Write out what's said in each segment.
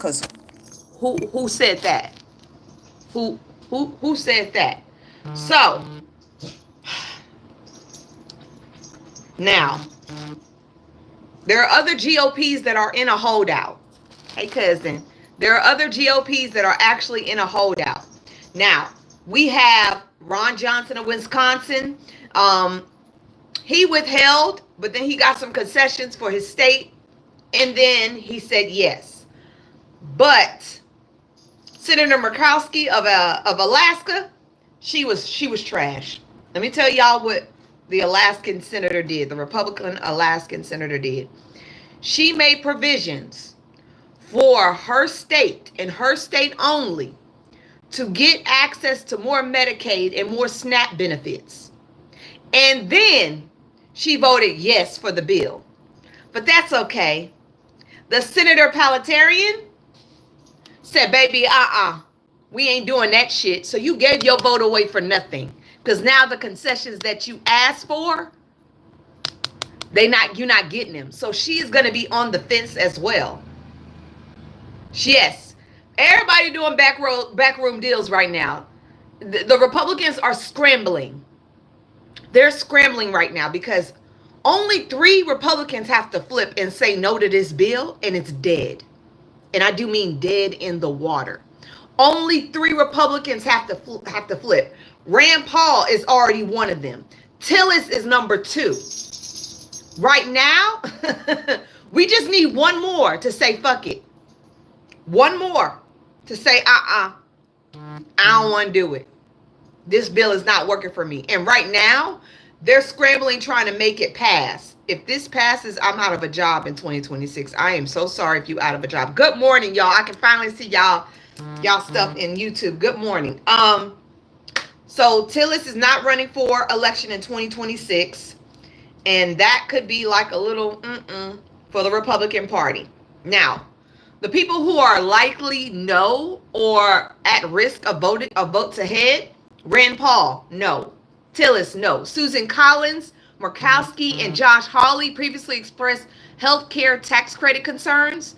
Because who said that? Who said that? So now there are other GOPs that are in a holdout. Hey, cousin. There are other GOPs that are actually in a holdout. Now, we have Ron Johnson of Wisconsin. He withheld, but then he got some concessions for his state. And then he said yes. But Senator Murkowski of Alaska, she was trash. Let me tell y'all what the Alaskan senator did, the Republican Alaskan senator did. She made provisions for her state and her state only to get access to more Medicaid and more SNAP benefits. And then she voted yes for the bill. But that's okay. The Senator Palatarian said, baby, we ain't doing that shit. So you gave your vote away for nothing. Because now the concessions that you asked for, you're not getting them. So she's going to be on the fence as well. Yes. Everybody doing backroom deals right now. The Republicans are scrambling. They're scrambling right now because only 3 Republicans have to flip and say no to this bill, and it's dead. And I do mean dead in the water. Only 3 Republicans have to flip. Rand Paul is already one of them. Tillis is number 2. Right now, we just need one more to say fuck it. One more to say I don't want to do it. This bill is not working for me. And right now, they're scrambling trying to make it pass. If this passes, I'm out of a job in 2026. I am so sorry if you out of a job. Good morning, y'all. I can finally see y'all stuff in YouTube. Good morning. So Tillis is not running for election in 2026. And that could be like a little for the Republican Party. Now, the people who are likely no or at risk of votes ahead, Rand Paul, no. Tillis, no. Susan Collins, Murkowski, and Josh Hawley previously expressed health care tax credit concerns.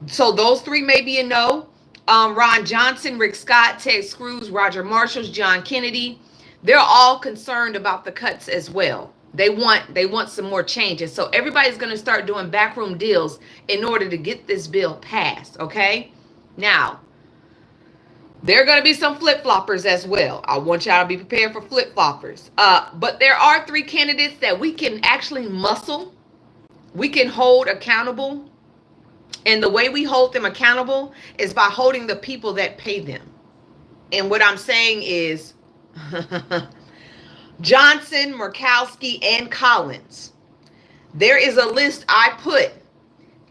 So those 3 may be a no. Ron Johnson, Rick Scott, Ted Cruz, Roger Marshall, John Kennedy, they're all concerned about the cuts as well. They want some more changes. So everybody's going to start doing backroom deals in order to get this bill passed, okay? Now, there are going to be some flip-floppers as well. I want y'all to be prepared for flip-floppers. But there are 3 candidates that we can actually muscle. We can hold accountable. And the way we hold them accountable is by holding the people that pay them. And what I'm saying is Johnson, Murkowski, and Collins. There is a list I put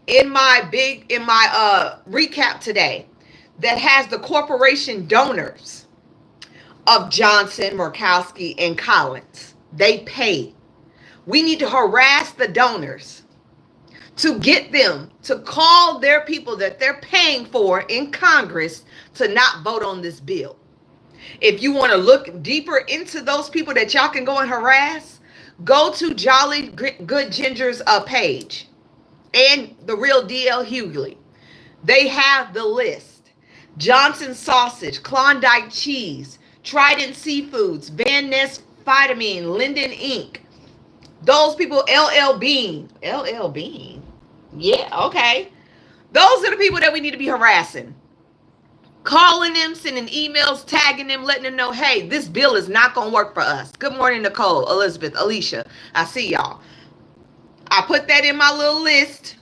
in my recap today that has the corporation donors of Johnson, Murkowski, and Collins. They pay. We need to harass the donors to get them to call their people that they're paying for in Congress to not vote on this bill. If you want to look deeper into those people that y'all can go and harass, go to Jolly Good Ginger's page and the real DL Hughley. They have the list. Johnson Sausage, Klondike Cheese, Trident Seafoods, Van Ness Vitamin, Linden Inc. Those people, LL Bean. LL Bean? Yeah, okay. Those are the people that we need to be harassing. Calling them, sending emails, tagging them, letting them know, hey, this bill is not going to work for us. Good morning, Nicole, Elizabeth, Alicia. I see y'all. I put that in my little list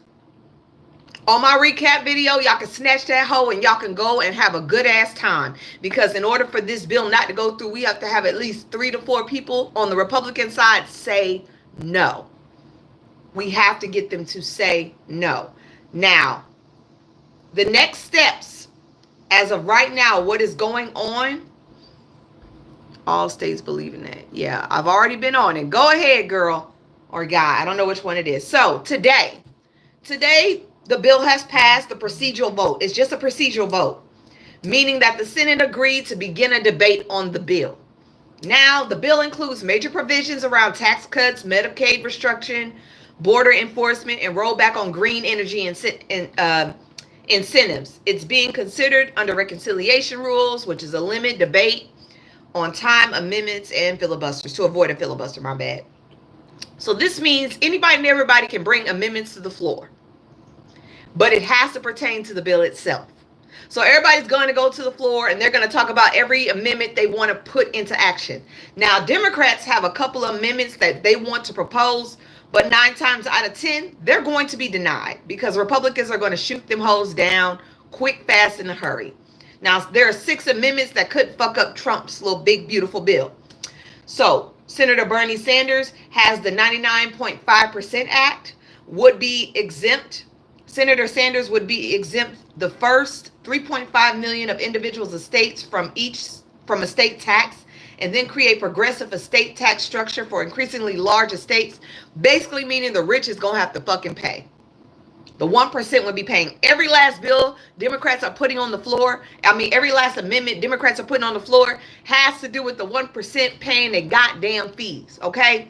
on my recap video. Y'all can snatch that hoe and y'all can go and have a good ass time. Because in order for this bill not to go through, we have to have at least 3 to 4 people on the Republican side say no. We have to get them to say no. Now, the next steps, as of right now, what is going on, all states believe in that. Yeah, I've already been on it. Go ahead, girl or guy. I don't know which one it is. So today, the bill has passed the procedural vote. It's just a procedural vote, meaning that the Senate agreed to begin a debate on the bill. Now, the bill includes major provisions around tax cuts, Medicaid restriction, border enforcement, and rollback on green energy Incentives. It's being considered under reconciliation rules, which is a limit debate on time, amendments, and filibusters, to avoid a filibuster, my bad. So this means anybody and everybody can bring amendments to the floor, but it has to pertain to the bill itself. So everybody's going to go to the floor and they're going to talk about every amendment they want to put into action. Now, Democrats have a couple of amendments that they want to propose, but 9 times out of 10, they're going to be denied because Republicans are going to shoot them hoes down quick, fast, in a hurry. Now, there are 6 amendments that could fuck up Trump's little big, beautiful bill. So Senator Bernie Sanders has the 99.5% Act, would be exempt. Senator Sanders would be exempt the first 3.5 million of individuals' estates from estate tax, and then create progressive estate tax structure for increasingly large estates, basically meaning the rich is going to have to fucking pay. The 1% would be paying. Every last bill Democrats are putting on the floor, every last amendment Democrats are putting on the floor has to do with the 1% paying their goddamn fees, okay?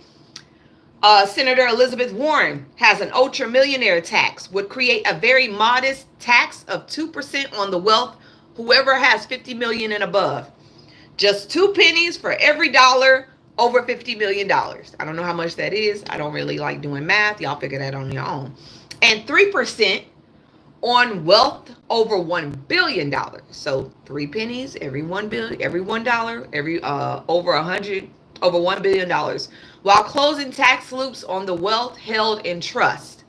Senator Elizabeth Warren has an ultra-millionaire tax, would create a very modest tax of 2% on the wealth, whoever has 50 million and above. Just 2 pennies for every dollar over $50 million. I don't know how much that is. I don't really like doing math. Y'all figure that on your own. And 3% on wealth over $1 billion. So 3 pennies every $1 over $1 billion, while closing tax loops on the wealth held in trust.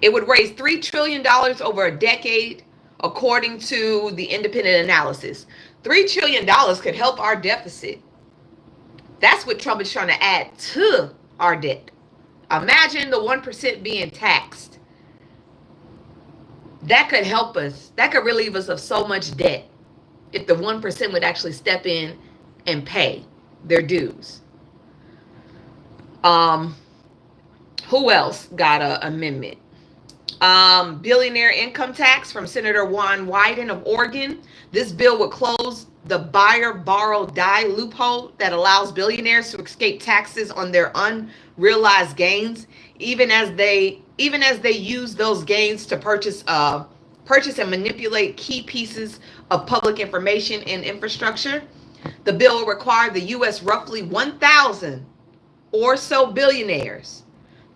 It would raise $3 trillion over a decade, according to the independent analysis. $3 trillion could help our deficit. That's what Trump is trying to add to our debt. Imagine the 1% being taxed. That could help us. That could relieve us of so much debt if the 1% would actually step in and pay their dues. Who else got an amendment? Billionaire income tax from Senator Juan Wyden of Oregon. This bill would close the buyer, borrow, die loophole that allows billionaires to escape taxes on their unrealized gains, even as they use those gains to purchase and manipulate key pieces of public information and infrastructure. The bill will require the U.S. roughly 1,000 or so billionaires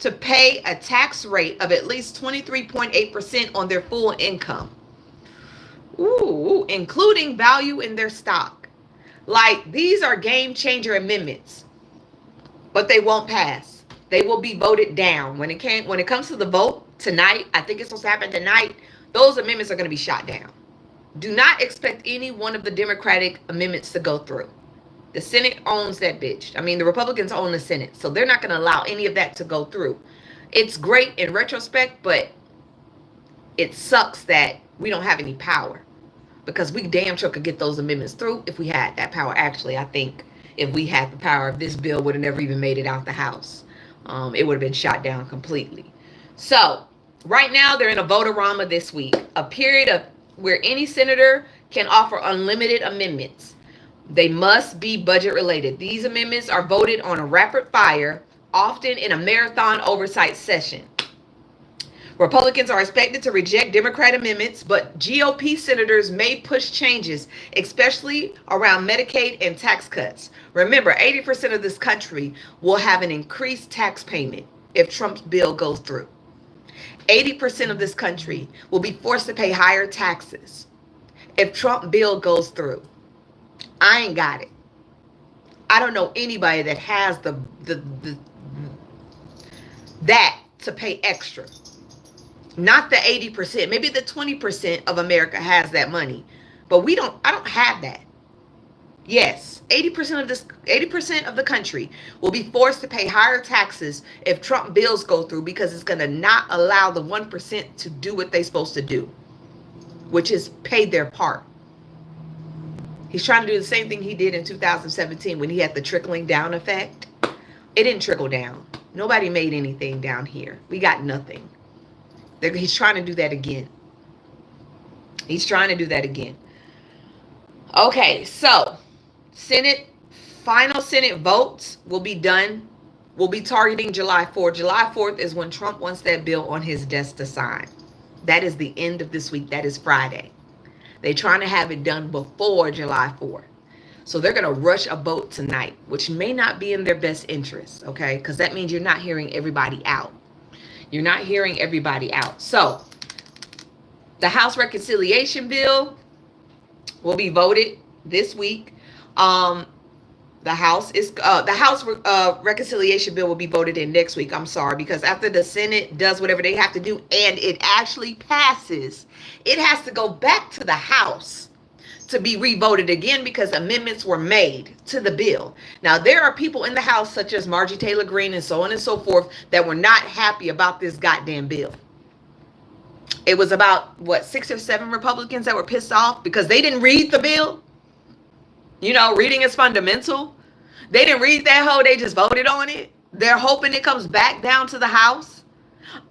to pay a tax rate of at least 23.8% on their full income. Ooh, including value in their stock. Like, these are game changer amendments, but they won't pass. They will be voted down. When it comes to the vote tonight, I think it's supposed to happen tonight, those amendments are going to be shot down. Do not expect any one of the Democratic amendments to go through. The Senate owns that bitch. The Republicans own the Senate, so they're not going to allow any of that to go through. It's great in retrospect, but it sucks that we don't have any power, because we damn sure could get those amendments through if we had that power. Actually, I think if we had the power, this bill would have never even made it out the House. It would have been shot down completely. So right now they're in a vote-a-rama this week, a period of where any senator can offer unlimited amendments. They must be budget related. These amendments are voted on a rapid fire, often in a marathon oversight session. Republicans are expected to reject Democrat amendments, but GOP senators may push changes, especially around Medicaid and tax cuts. Remember, 80% of this country will have an increased tax payment if Trump's bill goes through. 80% of this country will be forced to pay higher taxes if Trump bill goes through. I ain't got it. I don't know anybody that has that to pay extra. Not the 80%, maybe the 20% of America has that money, but I don't have that. Yes, 80% of the country will be forced to pay higher taxes if Trump bills go through, because it's going to not allow the 1% to do what they're supposed to do, which is pay their part. He's trying to do the same thing he did in 2017 when he had the trickling down effect. It didn't trickle down. Nobody made anything down here. We got nothing. He's trying to do that again. He's trying to do that again. Okay, so final Senate votes will be done. We'll be targeting July 4th. July 4th is when Trump wants that bill on his desk to sign. That is the end of this week. That is Friday. They're trying to have it done before July 4th. So they're going to rush a vote tonight, which may not be in their best interest, okay? Because that means you're not hearing everybody out. You're not hearing everybody out. So the House Reconciliation Bill will be voted this week. The House Reconciliation Bill will be voted in next week. I'm sorry, because after the Senate does whatever they have to do and it actually passes, it has to go back to the House to be revoted again because amendments were made to the bill. Now, there are people in the House such as Marjorie Taylor Greene and so on and so forth that were not happy about this goddamn bill. It was about, what, 6 or 7 Republicans that were pissed off because they didn't read the bill. You know, reading is fundamental. They didn't read that whole, they just voted on it. They're hoping it comes back down to the House.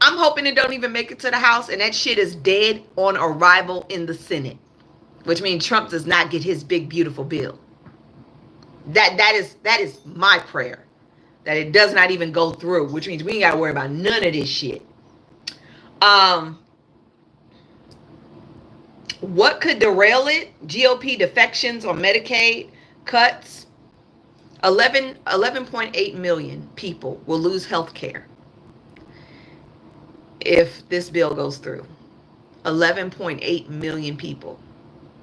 I'm hoping it don't even make it to the House and that shit is dead on arrival in the Senate. Which means Trump does not get his big, beautiful bill. That is my prayer. That it does not even go through. Which means we ain't got to worry about none of this shit. What could derail it? GOP defections on Medicaid cuts. 11.8 million people will lose health care if this bill goes through. 11.8 million people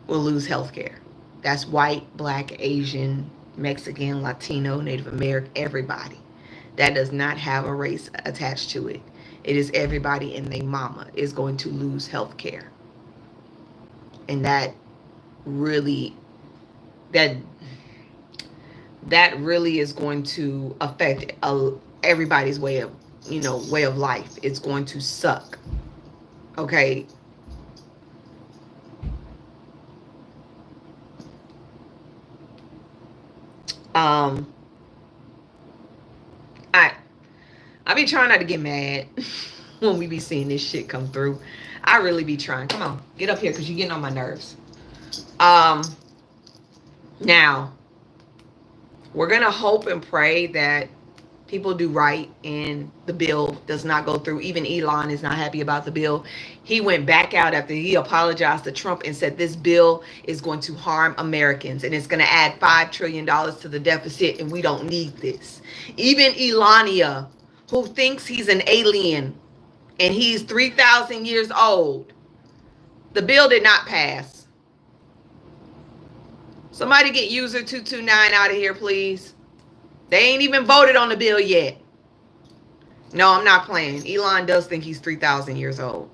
will lose health care. That's white, black, Asian, Mexican, Latino, Native American, everybody. That does not have a race attached to it. It is everybody and their mama is going to lose health care. And that really is going to affect everybody's way of life. It's going to suck. Okay. I be trying not to get mad when we be seeing this shit come through. I really be trying. Come on, get up here because you're getting on my nerves. Now, we're going to hope and pray that people do right and the bill does not go through. Even Elon is not happy about the bill. He went back out after he apologized to Trump and said this bill is going to harm Americans and it's going to add $5 trillion to the deficit and we don't need this. Even Elania, who thinks he's an alien and he's 3,000 years old, the bill did not pass. Somebody get user 229 out of here, please. They ain't even voted on the bill yet. No, I'm not playing. Elon does think he's 3,000 years old.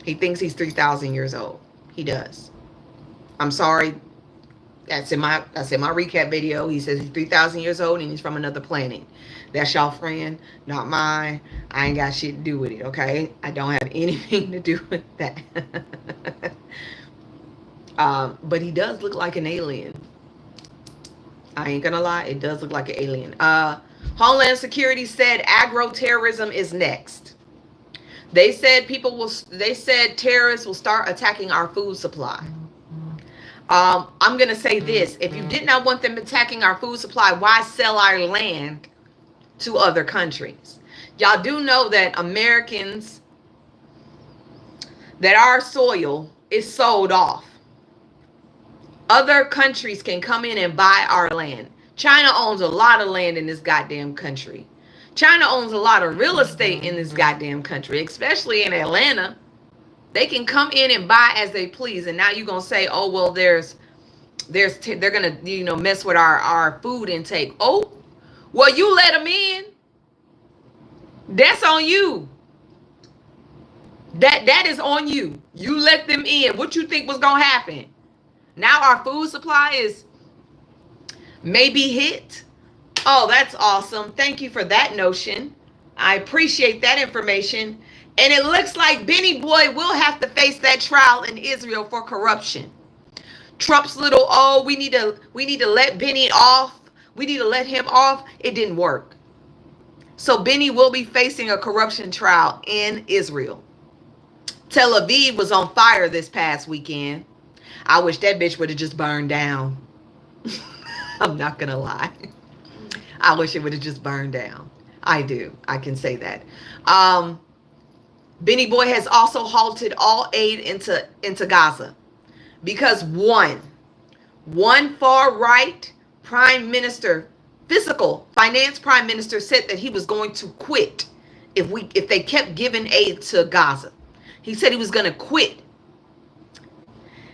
He thinks he's 3,000 years old. He does. I'm sorry. That's in my recap video. He says he's 3,000 years old and he's from another planet. That's y'all friend, not mine. I ain't got shit to do with it, okay? I don't have anything to do with that. But he does look like an alien. I ain't gonna lie, it does look like an alien. Homeland Security said agro-terrorism is next. They said terrorists will start attacking our food supply. I'm gonna say this: if you did not want them attacking our food supply, why sell our land to other countries? Y'all do know that Americans, that our soil is sold off. Other countries can come in and buy our land. China owns a lot of land in this goddamn country. China owns a lot of real estate in this goddamn country, especially in Atlanta. They can come in and buy as they please. And now you're going to say, oh, well, they're going to, mess with our food intake. Oh, well, you let them in. That's on you. That is on you. You let them in. What you think was going to happen? Now our food supply is maybe hit. Oh, that's awesome. Thank you for that notion. I appreciate that information. And it looks like Benny Boy will have to face that trial in Israel for corruption. Trump's little, oh, we need to let Benny off. We need to let him off. It didn't work. So Benny will be facing a corruption trial in Israel. Tel Aviv was on fire this past weekend. I wish that bitch would have just burned down. I'm not going to lie. I wish it would have just burned down. I do. I can say that. Benny Boy has also halted all aid into Gaza because one far right prime minister, fiscal finance prime minister, said that he was going to quit if they kept giving aid to Gaza. He said he was going to quit.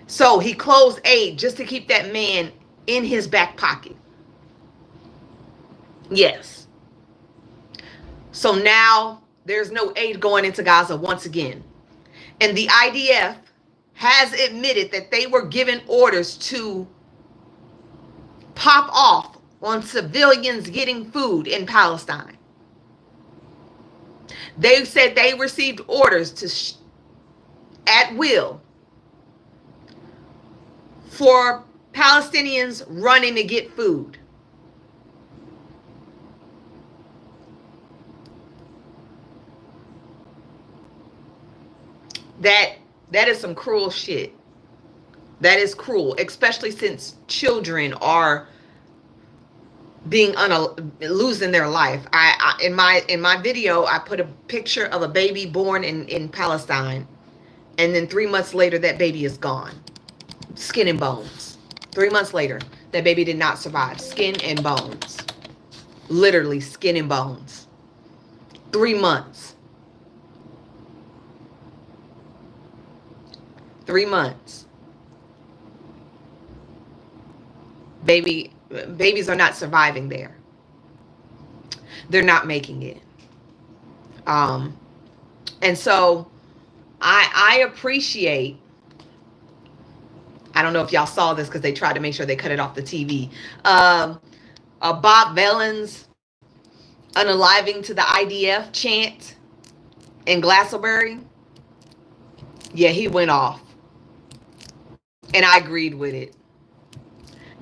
So he closed aid just to keep that man in his back pocket. Yes. So now there's no aid going into Gaza once again. And the IDF has admitted that they were given orders to pop off on civilians getting food in Palestine. They said they received orders to, at will, for Palestinians running to get food. That is some cruel shit. That is cruel, especially since children are being losing their life. In my video, I put a picture of a baby born in Palestine, and then 3 months later, that baby is gone, skin and bones. 3 months later, that baby did not survive, skin and bones, literally skin and bones. 3 months. 3 months. Babies are not surviving there. They're not making it. And so I appreciate, I don't know if y'all saw this because they tried to make sure they cut it off the TV. Bob Velen's unaliving to the IDF chant in Glastonbury. Yeah, he went off. And I agreed with it.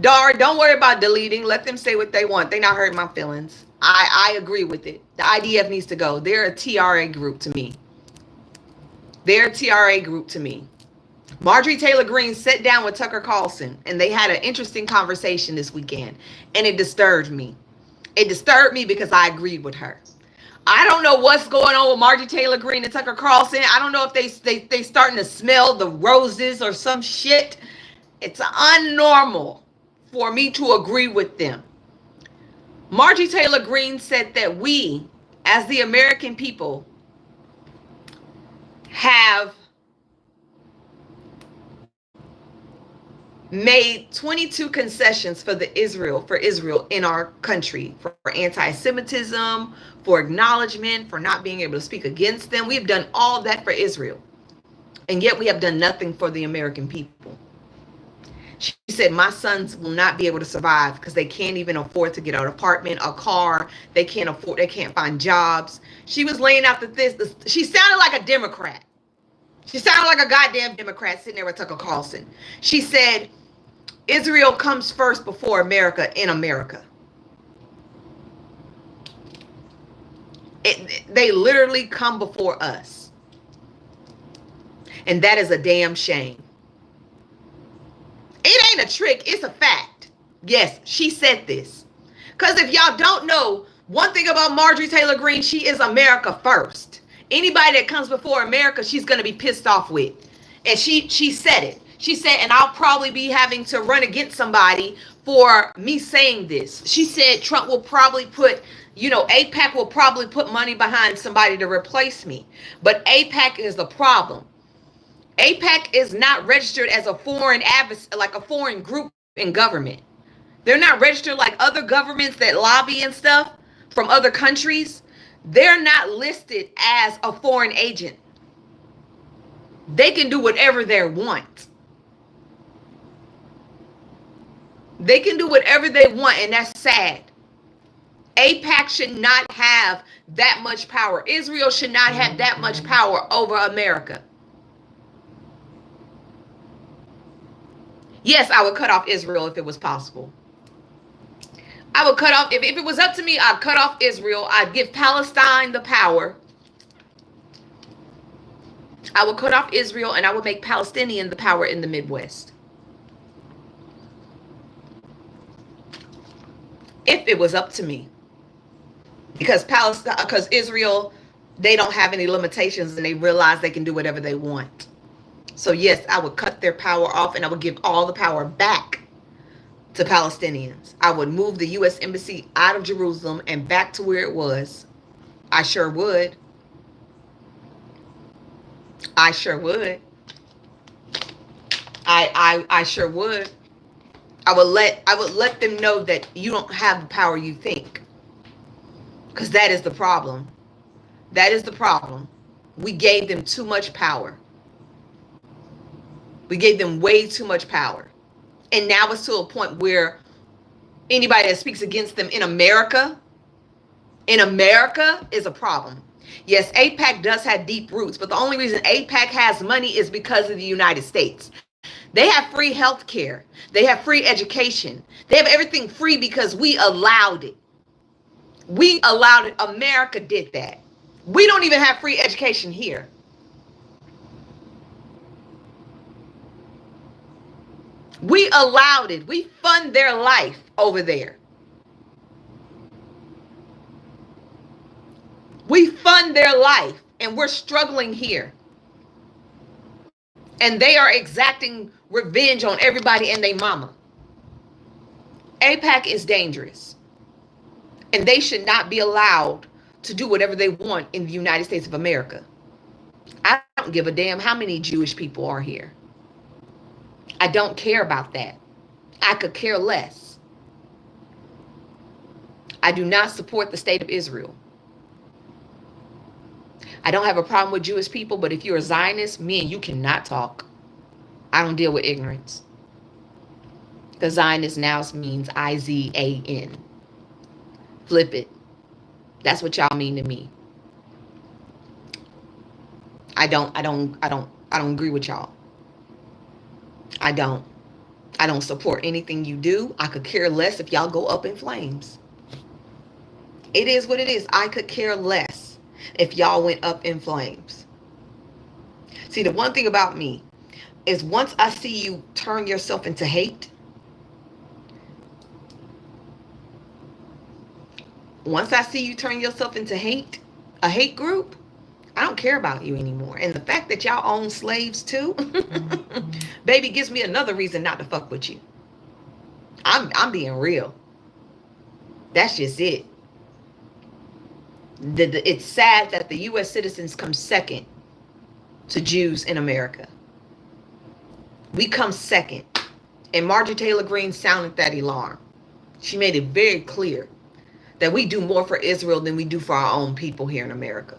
Dar, don't worry about deleting. Let them say what they want. They not hurting my feelings. I agree with it. The IDF needs to go. They're a TRA group to me. They're a TRA group to me. Marjorie Taylor Greene sat down with Tucker Carlson, and they had an interesting conversation this weekend, and it disturbed me. It disturbed me because I agreed with her. I don't know what's going on with Marjorie Taylor Greene and Tucker Carlson. I don't know if they starting to smell the roses or some shit. It's unnormal for me to agree with them. Marjorie Taylor Greene said that we, as the American people, have made 22 concessions for Israel in our country, for anti-Semitism, for acknowledgement, for not being able to speak against them. We've done all that for Israel, and yet we have done nothing for the American people. She said, my sons will not be able to survive because they can't even afford to get an apartment, a car. They can't find jobs. She was laying out she sounded like a Democrat. She sounded like a goddamn Democrat sitting there with Tucker Carlson. She said, Israel comes first before America in America. They literally come before us. And that is a damn shame. It ain't a trick. It's a fact. Yes, she said this. Because if y'all don't know, one thing about Marjorie Taylor Greene, she is America first. Anybody that comes before America, she's going to be pissed off with. And she said it. She said, and I'll probably be having to run against somebody for me saying this. She said Trump will probably put, AIPAC will probably put money behind somebody to replace me. But AIPAC is the problem. AIPAC is not registered as a foreign group in government. They're not registered like other governments that lobby and stuff from other countries. They're not listed as a foreign agent. They can do whatever they want. They can do whatever they want, and that's sad. AIPAC should not have that much power. Israel should not have that much power over America. Yes, I would cut off Israel if it was possible. I would cut off, if it was up to me, I'd cut off Israel. I'd give Palestine the power. I would cut off Israel, and I would make Palestinian the power in the Midwest. If it was up to me. Because Israel they don't have any limitations and they realize they can do whatever they want. So yes, I would cut their power off and I would give all the power back to Palestinians. I would move the U.S. Embassy out of Jerusalem and back to where it was. I sure would. I sure would. I sure would. I would let them know that you don't have the power you think. Because that is the problem. That is the problem. We gave them too much power. We gave them way too much power. And now it's to a point where anybody that speaks against them in America is a problem. Yes, AIPAC does have deep roots, but the only reason AIPAC has money is because of the United States. They have free health care. They have free education. They have everything free because we allowed it. We allowed it. America did that. We don't even have free education here. We allowed it. We fund their life over there. We fund their life, and we're struggling here. And they are exacting revenge on everybody and their mama. AIPAC is dangerous. And they should not be allowed to do whatever they want in the United States of America. I don't give a damn how many Jewish people are here. I don't care about that. I could care less. I do not support the state of Israel. I don't have a problem with Jewish people, but if you're a Zionist, me and you cannot talk. I don't deal with ignorance. The Zionist now means I-Z-A-N. Flip it. That's what y'all mean to me. I don't agree with y'all. I don't support anything you do. I could care less if y'all go up in flames. It is what it is. I could care less if y'all went up in flames. See, the one thing about me is once I see you turn yourself into hate, once I see you turn yourself into hate, a hate group, I don't care about you anymore. And the fact that y'all own slaves too, baby, gives me another reason not to fuck with you. I'm being real. That's just it. It's sad that the U.S. citizens come second to Jews in America. We come second. And Marjorie Taylor Greene sounded that alarm. She made it very clear that we do more for Israel than we do for our own people here in America.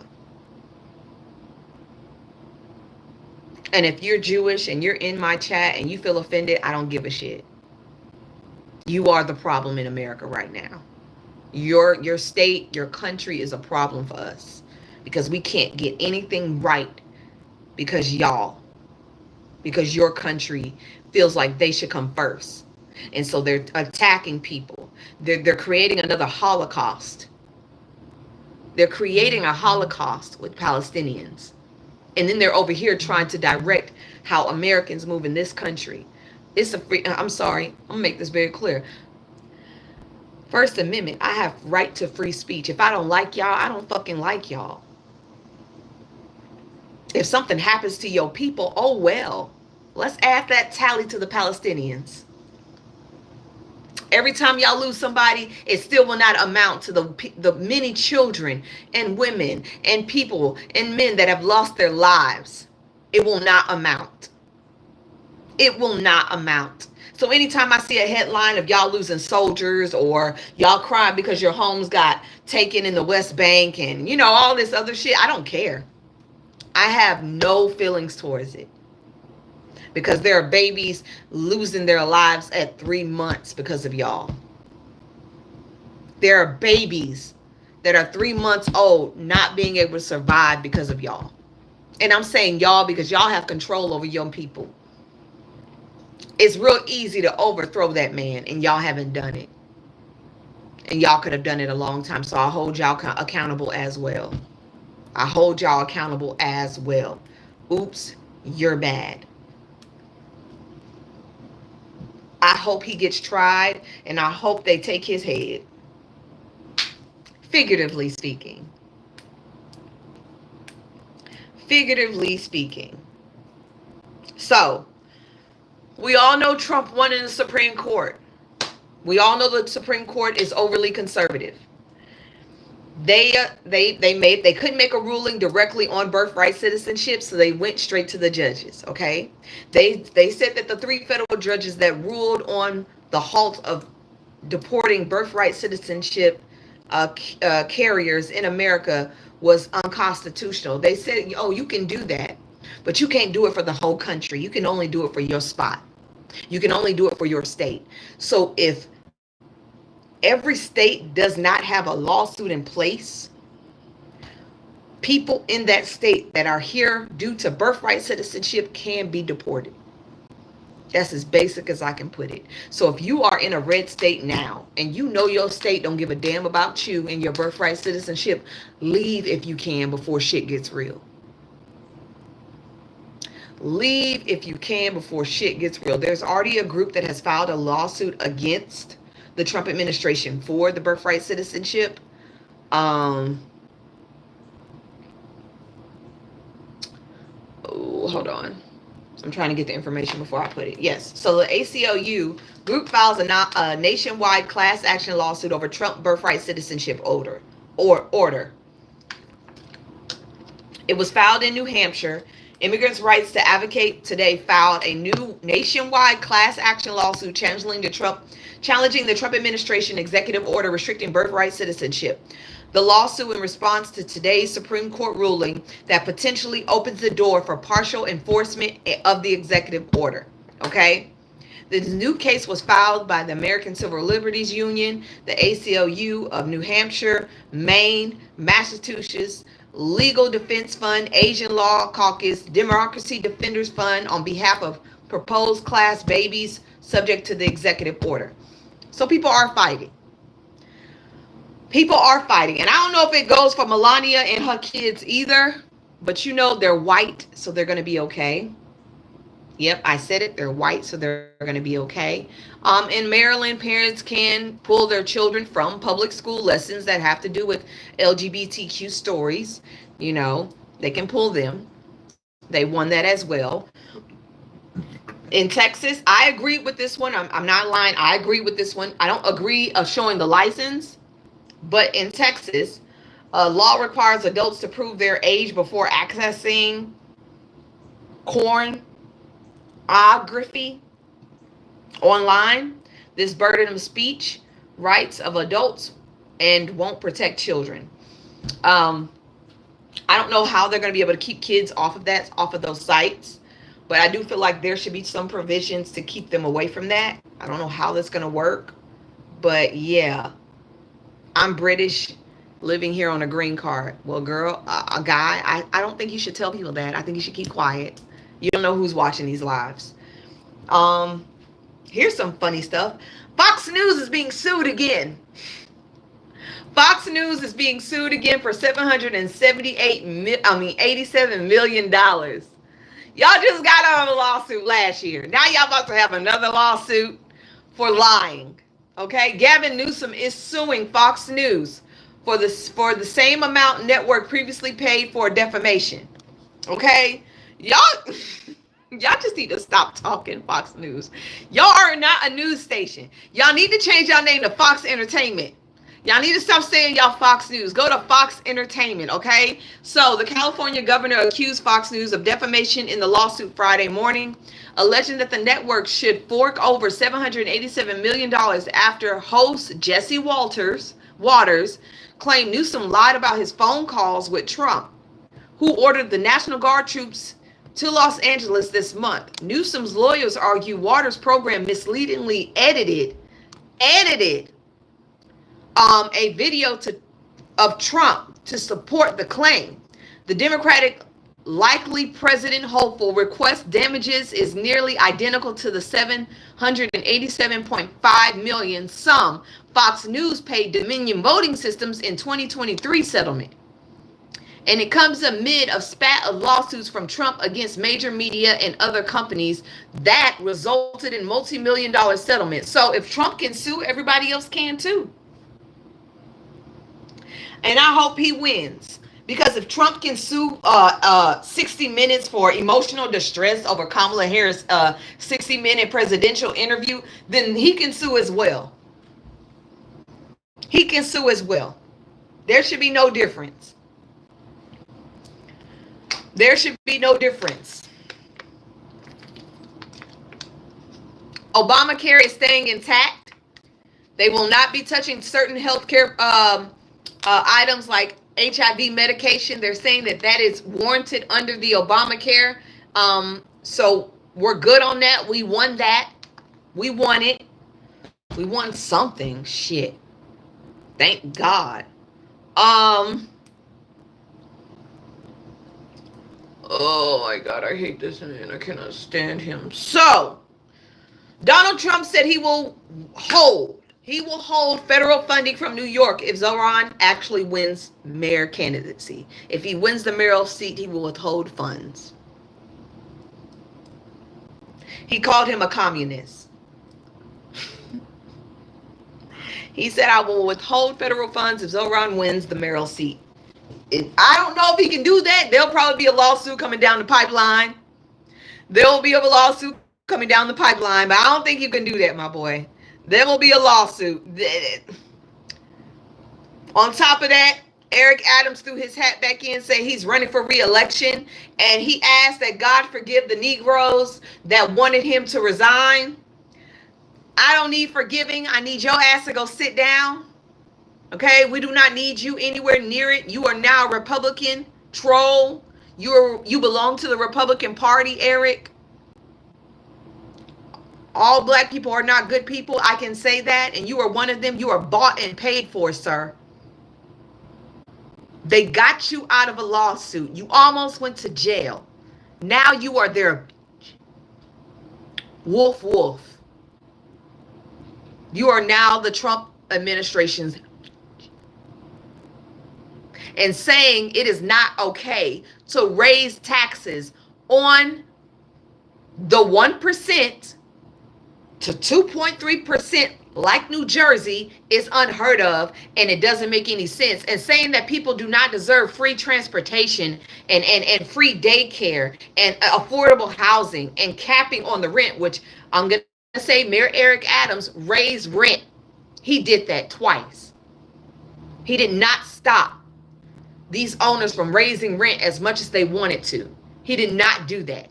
And if you're Jewish and you're in my chat and you feel offended, I don't give a shit. You are the problem in America right now. Your state, your country is a problem for us because we can't get anything right because your country feels like they should come first. And so they're attacking people. They're creating another Holocaust. They're creating a Holocaust with Palestinians. And then they're over here trying to direct how Americans move in this country. I'm sorry, I'm gonna make this very clear. First Amendment, I have right to free speech. If I don't like y'all, I don't fucking like y'all. If something happens to your people, oh well. Let's add that tally to the Palestinians. Every time y'all lose somebody, it still will not amount to the many children and women and people and men that have lost their lives. It will not amount. It will not amount. So anytime I see a headline of y'all losing soldiers or y'all crying because your homes got taken in the West Bank and, all this other shit, I don't care. I have no feelings towards it. Because there are babies losing their lives at 3 months because of y'all. There are babies that are 3 months old not being able to survive because of y'all. And I'm saying y'all because y'all have control over young people. It's real easy to overthrow that man, and y'all haven't done it. And y'all could have done it a long time. So I hold y'all accountable as well. I hold y'all accountable as well. Oops, you're bad. I hope he gets tried, and I hope they take his head. Figuratively speaking. figuratively speaking. So, we all know Trump won in the Supreme Court. We all know the Supreme Court is overly conservative. They couldn't make a ruling directly on birthright citizenship, so they went straight to the judges. Okay, they said that the 3 federal judges that ruled on the halt of deporting birthright citizenship carriers in America was unconstitutional. They said, oh, you can do that, but you can't do it for the whole country. You can only do it for your spot. You can only do it for your state. So if every state does not have a lawsuit in place, people in that state that are here due to birthright citizenship can be deported. That's as basic as I can put it. So if you are in a red state now and you know your state don't give a damn about you and your birthright citizenship, leave if you can before shit gets real. Leave if you can before shit gets real. There's already a group that has filed a lawsuit against the Trump administration for the birthright citizenship. Oh, hold on. I'm trying to get the information before I put it. Yes. So the ACLU group files a nationwide class action lawsuit over Trump birthright citizenship order. It was filed in New Hampshire. Immigrants' Rights to Advocate today filed a new nationwide class action lawsuit challenging the Trump administration executive order restricting birthright citizenship. The lawsuit in response to today's Supreme Court ruling that potentially opens the door for partial enforcement of the executive order. Okay? The new case was filed by the American Civil Liberties Union, the ACLU of New Hampshire, Maine, Massachusetts, Legal Defense Fund, Asian Law Caucus, Democracy Defenders Fund on behalf of proposed class babies subject to the executive order. So people are fighting. People are fighting. And I don't know if it goes for Melania and her kids either, but you know they're white, so they're going to be okay. Yep, I said it. They're white, so they're going to be okay. In Maryland, parents can pull their children from public school lessons that have to do with LGBTQ stories. You know, they can pull them. They won that as well. In Texas, I agree with this one. I'm not lying. I agree with this one. I don't agree of showing the license. But in Texas, law requires adults to prove their age before accessing pornography online. This burden of speech rights of adults and won't protect children. I don't know how they're going to be able to keep kids off of those sites, but I do feel like there should be some provisions to keep them away from that. I don't know how that's going to work, but yeah. I'm British, living here on a green card. Well, girl, a guy, I don't think you should tell people that. I think you should keep quiet. You don't know who's watching these lives. Here's some funny stuff. Fox News is being sued again. Fox News is being sued again for $87 million. Y'all just got out of a lawsuit last year. Now y'all about to have another lawsuit for lying. Okay, Gavin Newsom is suing Fox News for the same amount network previously paid for defamation. Okay, y'all just need to stop talking Fox News. Y'all are not a news station. Y'all need to change y'all name to Fox Entertainment. Y'all need to stop saying y'all Fox News. Go to Fox Entertainment, okay? So the California governor accused Fox News of defamation in the lawsuit Friday morning, alleging that the network should fork over $787 million after host Jesse Waters claimed Newsom lied about his phone calls with Trump, who ordered the National Guard troops to Los Angeles this month. Newsom's lawyers argue Waters' program misleadingly edited a video of Trump to support the claim. The Democratic likely president hopeful request damages is nearly identical to the $787.5 million sum Fox News paid Dominion Voting Systems in 2023 settlement. And it comes amid a spat of lawsuits from Trump against major media and other companies that resulted in multi-million-dollar settlements. So if Trump can sue, everybody else can too. And I hope he wins, Because if Trump can sue 60 Minutes for emotional distress over Kamala Harris' 60-minute presidential interview, then he can sue as well. He can sue as well. There should be no difference. There should be no difference. Obamacare is staying intact. They will not be touching certain healthcare items like HIV medication. They're saying that that is warranted under the Obamacare. So we're good on that. We won that. We won it. We won something. Shit. Thank God. Oh my God, I hate this man. I cannot stand him. So, Donald Trump said he will hold federal funding from New York if Zoran actually wins mayor candidacy. If he wins the mayoral seat, he will withhold funds. He called him a communist. He said, I will withhold federal funds if Zoran wins the mayoral seat. I don't know if he can do that. There'll probably be a lawsuit coming down the pipeline. There will be a lawsuit coming down the pipeline, but I don't think you can do that, my boy. There will be a lawsuit. On top of that, Eric Adams threw his hat back in, saying he's running for re-election, and he asked that God forgive the Negroes that wanted him to resign. I don't need forgiving. I need your ass to go sit down. Okay, we do not need you anywhere near it. You are now a Republican troll. You belong to the Republican Party, Eric. All black people are not good people. I can say that, and you are one of them. You are bought and paid for, sir. They got you out of a lawsuit. You almost went to jail. Now you are their wolf. You are now the Trump administration's, and saying it is not okay to raise taxes on the 1% to 2.3% like New Jersey is unheard of, and it doesn't make any sense. And saying that people do not deserve free transportation and free daycare and affordable housing and capping on the rent, which I'm going to say Mayor Eric Adams raised rent. He did that twice. He did not stop these owners from raising rent as much as they wanted to. He did not do that.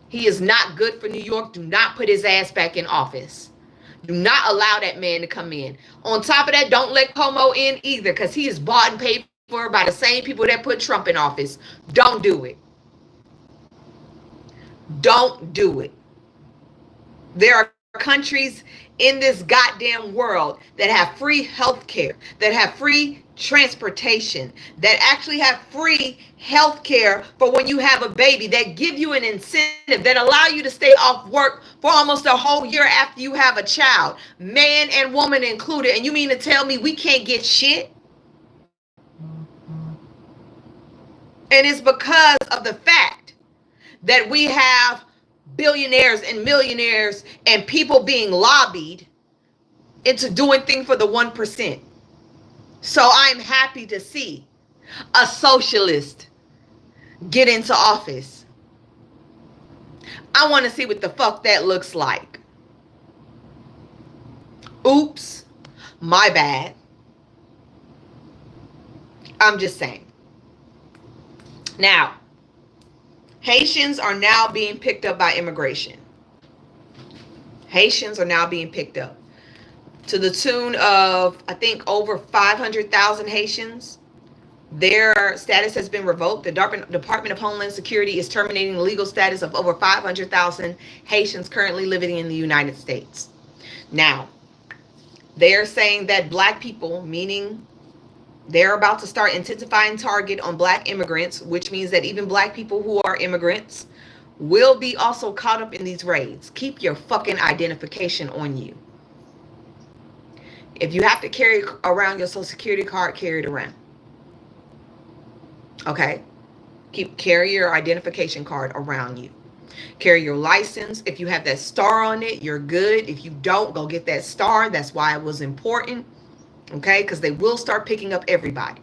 He is not good for New York. Do not put his ass back in office. Do not allow that man to come in. On top of that, don't let Cuomo in either, because he is bought and paid for by the same people that put Trump in office. Don't do it. Don't do it. There are countries in this goddamn world that have free health care, that have free transportation, that actually have free health care for when you have a baby, that give you an incentive, that allow you to stay off work for almost a whole year after you have a child, man and woman included. And you mean to tell me we can't get shit? And it's because of the fact that we have billionaires and millionaires and people being lobbied into doing things for the 1%. So I'm happy to see a socialist get into office. I want to see what the fuck that looks like. Oops, my bad. I'm just saying. Now, Haitians are now being picked up by immigration. Haitians are now being picked up to the tune of, I think, over 500,000 Haitians. Their status has been revoked. The Department of Homeland Security is terminating the legal status of over 500,000 Haitians currently living in the United States. Now, they're saying that black people, meaning they're about to start intensifying target on black immigrants, which means that even black people who are immigrants will be also caught up in these raids. Keep your fucking identification on you. If you have to carry around your social security card, carry it around. Okay? Carry your identification card around you. Carry your license. If you have that star on it, you're good. If you don't, go get that star. That's why it was important. Okay? Because they will start picking up everybody.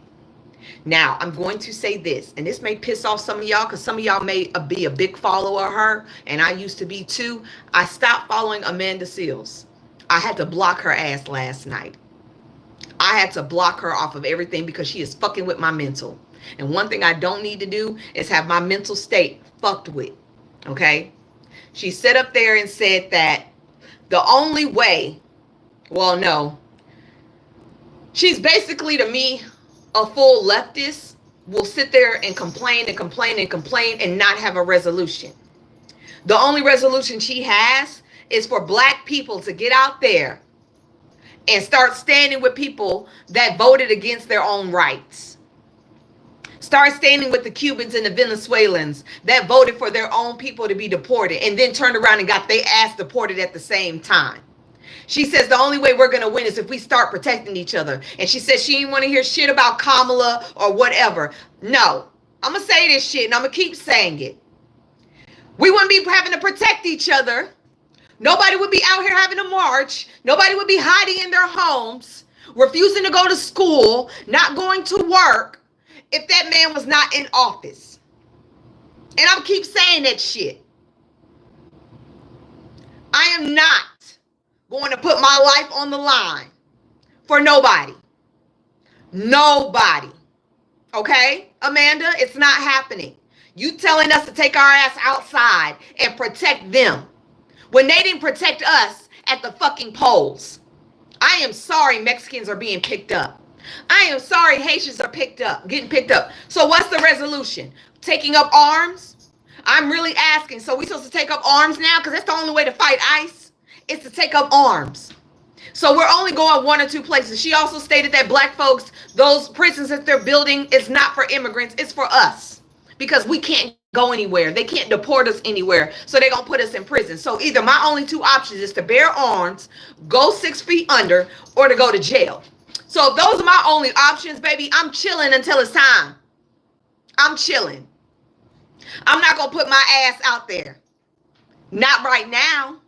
Now, I'm going to say this, and this may piss off some of y'all because some of y'all may be a big follower of her, and I used to be too. I stopped following Amanda Seales. I had to block her ass last night. I had to block her off of everything because she is fucking with my mental. And one thing I don't need to do is have my mental state fucked with, okay? She sat up there and said that the only way, well, no. She's basically, to me, a full leftist will sit there and complain and complain and complain and not have a resolution. The only resolution she has is for black people to get out there and start standing with people that voted against their own rights. Start standing with the Cubans and the Venezuelans that voted for their own people to be deported and then turned around and got their ass deported at the same time. She says the only way we're going to win is if we start protecting each other. And she says she didn't want to hear shit about Kamala or whatever. No, I'm going to say this shit and I'm going to keep saying it. We wouldn't be having to protect each other. Nobody would be out here having a march. Nobody would be hiding in their homes, refusing to go to school, not going to work if that man was not in office. And I'm keep saying that shit. I am not going to put my life on the line for nobody. Nobody. Okay, Amanda, it's not happening. You telling us to take our ass outside and protect them when they didn't protect us at the fucking polls. I am sorry Mexicans are being picked up. I am sorry Haitians are getting picked up. So what's the resolution? Taking up arms? I'm really asking. So we supposed to take up arms now? Because that's the only way to fight ICE is to take up arms. So we're only going one or two places. She also stated that black folks, those prisons that they're building is not for immigrants. It's for us because we can't go anywhere. They can't deport us anywhere. So they're going to put us in prison. So either my only two options is to bear arms, go 6 feet under, or to go to jail. So if those are my only options, baby, I'm chilling until it's time. I'm chilling. I'm not going to put my ass out there. Not right now.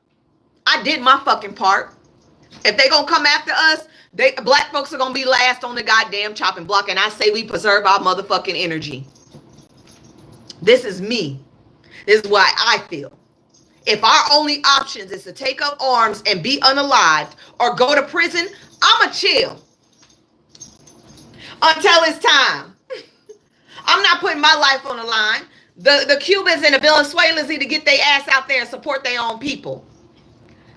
I did my fucking part. If they going to come after us, black folks are going to be last on the goddamn chopping block. And I say we preserve our motherfucking energy. This is me. This is why I feel. If our only options is to take up arms and be unalived or go to prison, I'm a chill. Until it's time. I'm not putting my life on the line. The Cubans and the Venezuelans need to get their ass out there and support their own people.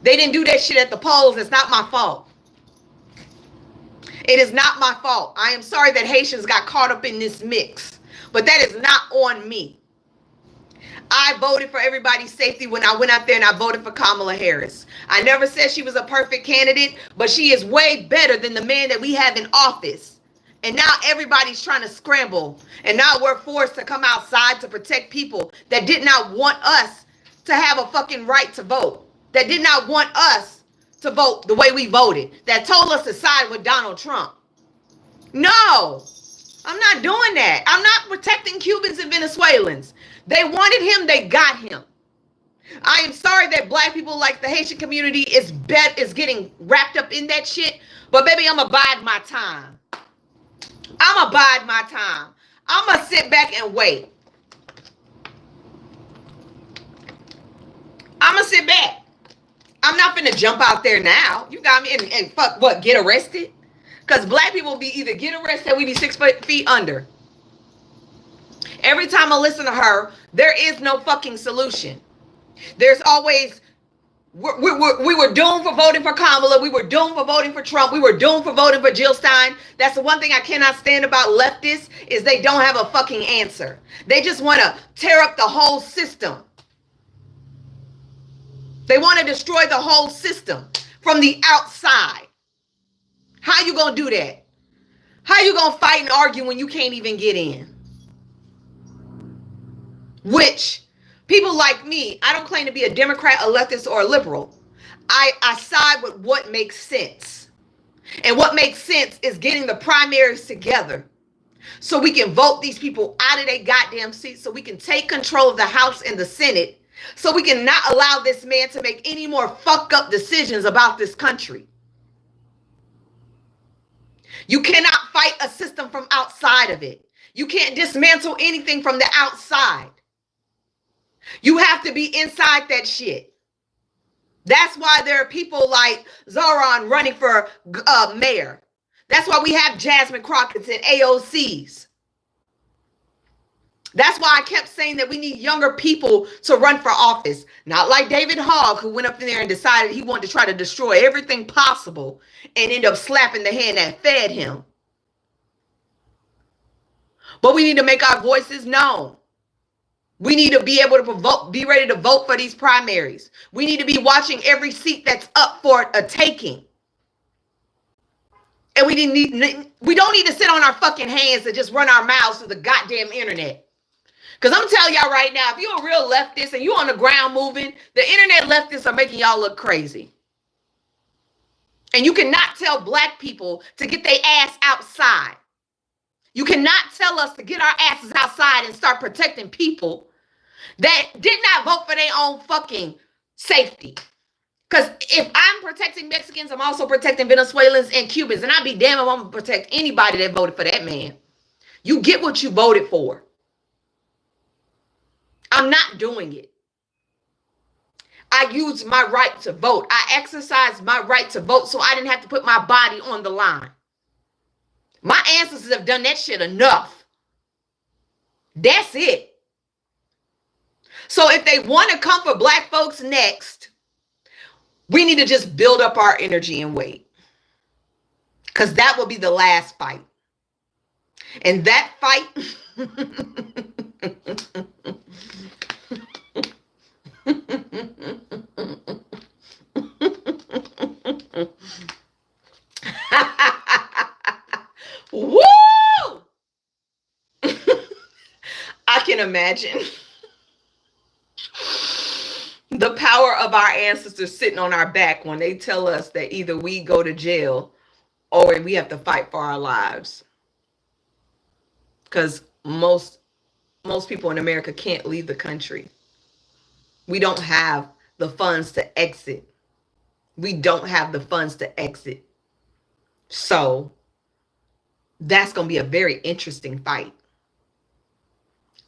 They didn't do that shit at the polls. It's not my fault. It is not my fault. I am sorry that Haitians got caught up in this mix. But that is not on me. I voted for everybody's safety when I went out there and I voted for Kamala Harris. I never said she was a perfect candidate, but she is way better than the man that we have in office. And now everybody's trying to scramble. And now we're forced to come outside to protect people that did not want us to have a fucking right to vote. That did not want us to vote the way we voted. That told us to side with Donald Trump. No, I'm not doing that. I'm not protecting Cubans and Venezuelans. They wanted him, they got him. I am sorry that black people like the Haitian community is getting wrapped up in that shit. But baby, I'm abide my time. I'm abide my time. I'm going to sit back and wait. I'm going to sit back. I'm not finna jump out there now. You got me and fuck what, get arrested? Because black people be either get arrested or we be 6 feet under. Every time I listen to her, there is no fucking solution. There's always, we were doomed for voting for Kamala. We were doomed for voting for Trump. We were doomed for voting for Jill Stein. That's the one thing I cannot stand about leftists is they don't have a fucking answer. They just want to tear up the whole system. They want to destroy the whole system from the outside. How you going to do that? How you going to fight and argue when you can't even get in? Which people like me, I don't claim to be a Democrat, a leftist, or a liberal. I side with what makes sense. And what makes sense is getting the primaries together so we can vote these people out of their goddamn seats, so we can take control of the House and the Senate, so we can not allow this man to make any more fucked up decisions about this country. You cannot fight a system from outside of it. You can't dismantle anything from the outside. You have to be inside that shit. That's why there are people like Zoran running for mayor. That's why we have Jasmine Crockett's and AOCs. That's why I kept saying that we need younger people to run for office. Not like David Hogg, who went up in there and decided he wanted to try to destroy everything possible and end up slapping the hand that fed him. But we need to make our voices known. We need to be able to vote, be ready to vote for these primaries. We need to be watching every seat that's up for a taking. And we don't need to sit on our fucking hands and just run our mouths through the goddamn internet. Because I'm telling y'all right now, if you're a real leftist and you're on the ground moving, the internet leftists are making y'all look crazy. And you cannot tell black people to get their ass outside. You cannot tell us to get our asses outside and start protecting people that did not vote for their own fucking safety. Because if I'm protecting Mexicans, I'm also protecting Venezuelans and Cubans. And I'd be damn if I'm going to protect anybody that voted for that man. You get what you voted for. I'm not doing it. I used my right to vote. I exercised my right to vote so I didn't have to put my body on the line. My ancestors have done that shit enough. That's it. So if they want to come for black folks next, we need to just build up our energy and wait. Because that will be the last fight. And that fight... Woo! I can imagine the power of our ancestors sitting on our back when they tell us that either we go to jail or we have to fight for our lives. Because most people in America can't leave the country. We don't have the funds to exit. We don't have the funds to exit. So that's going to be a very interesting fight.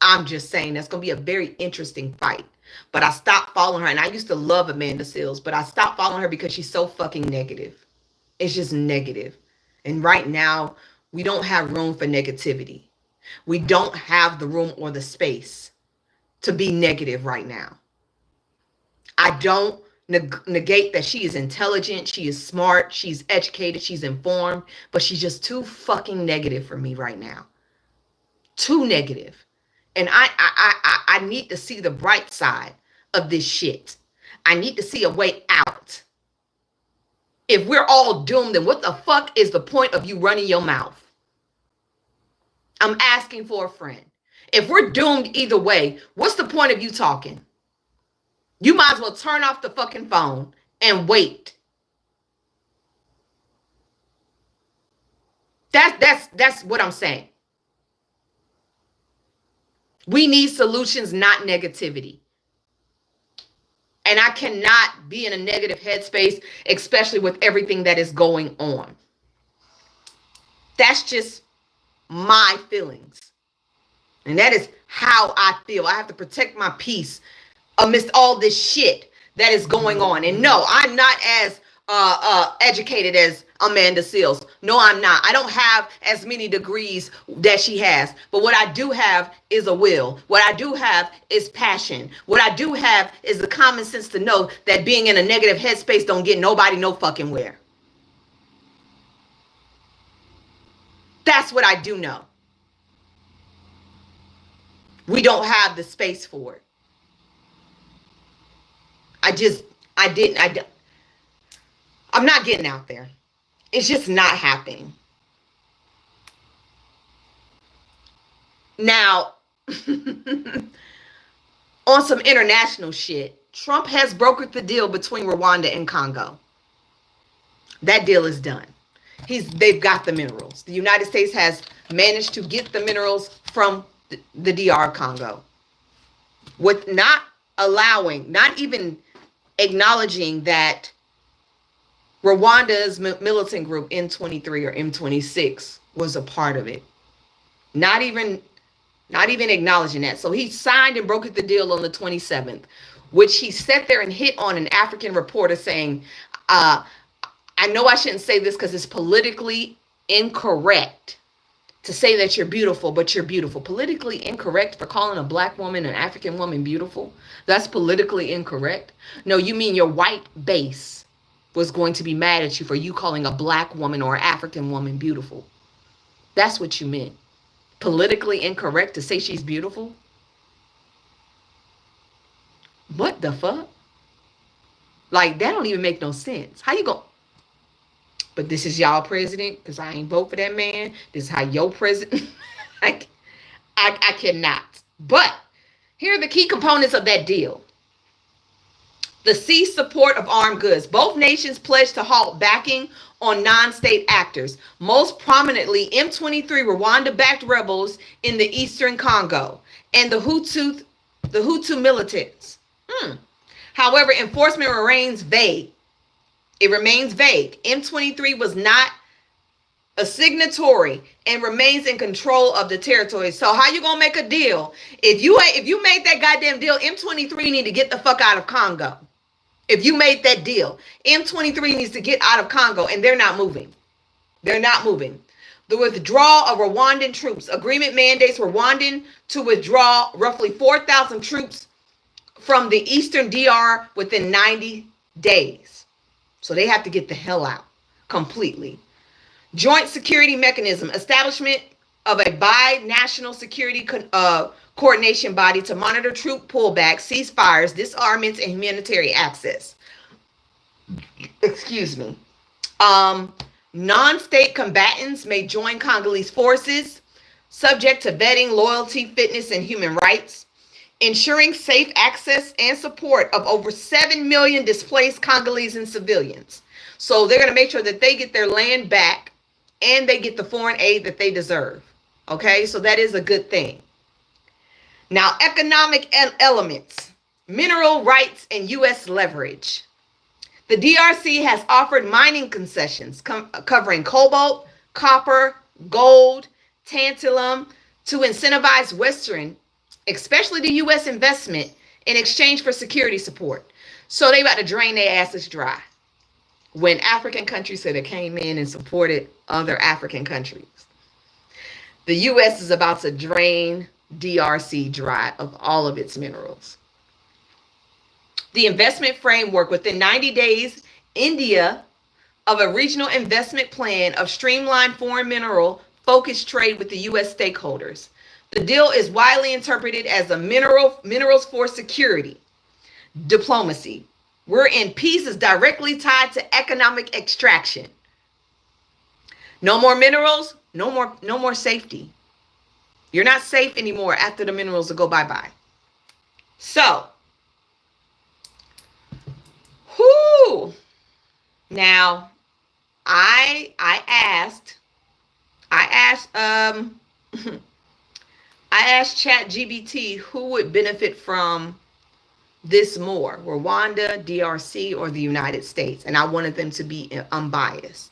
I'm just saying that's going to be a very interesting fight. But I stopped following her. And I used to love Amanda Seales. But I stopped following her because she's so fucking negative. It's just negative. And right now, we don't have room for negativity. We don't have the room or the space to be negative right now. I don't negate that she is intelligent, she is smart, she's educated, she's informed, but she's just too fucking negative for me right now. Too negative. And I need to see the bright side of this shit. I need to see a way out. If we're all doomed, then what the fuck is the point of you running your mouth? I'm asking for a friend. If we're doomed either way, what's the point of you talking? You might as well turn off the fucking phone and wait. That's what I'm saying. We need solutions, not negativity. And I cannot be in a negative headspace, especially with everything that is going on. That's just my feelings. And that is how I feel. I have to protect my peace amidst all this shit that is going on. And no, I'm not as educated as Amanda Seales. No, I'm not. I don't have as many degrees that she has. But what I do have is a will. What I do have is passion. What I do have is the common sense to know that being in a negative headspace don't get nobody no fucking where. That's what I do know. We don't have the space for it. I'm not getting out there. It's just not happening. Now, on some international shit, Trump has brokered the deal between Rwanda and Congo. That deal is done. They've got the minerals. The United States has managed to get the minerals from the DR Congo with not allowing, not even acknowledging that Rwanda's militant group M23 or M26 was a part of it. Not even acknowledging that. So he signed and brokered the deal on the 27th, which he sat there and hit on an African reporter saying, I know I shouldn't say this because it's politically incorrect to say that you're beautiful, but you're beautiful. Politically incorrect for calling a black woman, an African woman beautiful? That's politically incorrect? No, you mean your white base was going to be mad at you for you calling a black woman or African woman beautiful. That's what you meant. Politically incorrect to say she's beautiful? What the fuck? Like, that don't even make no sense. How you go? But this is y'all president, because I ain't vote for that man. This is how your president. I cannot. But here are the key components of that deal. The cease support of armed goods. Both nations pledged to halt backing on non-state actors, most prominently M23 Rwanda-backed rebels in the eastern Congo and the Hutu militants. However, enforcement remains vague. It remains vague. M23 was not a signatory and remains in control of the territory. So how you gonna make a deal? If you made that goddamn deal, M23 need to get the fuck out of Congo. If you made that deal, M23 needs to get out of Congo, and they're not moving. They're not moving. The withdrawal of Rwandan troops. Agreement mandates Rwandan to withdraw roughly 4,000 troops from the eastern DR within 90 days. So they have to get the hell out completely. Joint security mechanism. Establishment of a bi-national security coordination body to monitor troop pullbacks, ceasefires, disarmaments, and humanitarian access. Excuse me. Non-state combatants may join Congolese forces, subject to vetting, loyalty, fitness, and human rights. Ensuring safe access and support of over 7 million displaced Congolese and civilians. So they're going to make sure that they get their land back and they get the foreign aid that they deserve. Okay, so that is a good thing. Now, economic elements, mineral rights, and U.S. leverage. The DRC has offered mining concessions covering cobalt, copper, gold, tantalum to incentivize Western, especially the U.S. investment in exchange for security support. So they about to drain their asses dry. When African countries said it came in and supported other African countries, the U.S. is about to drain DRC dry of all of its minerals. The investment framework. Within 90 days, India of a regional investment plan of streamlined foreign mineral focused trade with the U.S. stakeholders. The deal is widely interpreted as a minerals for security diplomacy, wherein peace is directly tied to economic extraction. No more minerals, no more safety. You're not safe anymore after the minerals will go bye-bye. So, now I asked ChatGPT who would benefit from this more, Rwanda, DRC, or the United States, and I wanted them to be unbiased.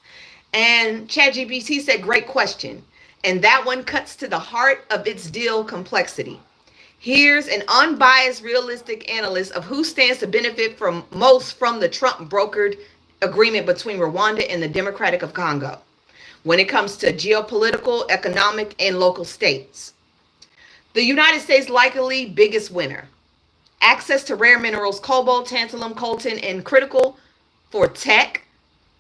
And ChatGPT said, great question. And that one cuts to the heart of its deal complexity. Here's an unbiased, realistic analyst of who stands to benefit most from the Trump brokered agreement between Rwanda and the Democratic of Congo when it comes to geopolitical, economic, and local states. The United States likely biggest winner. Access to rare minerals, cobalt, tantalum, coltan, and critical for tech,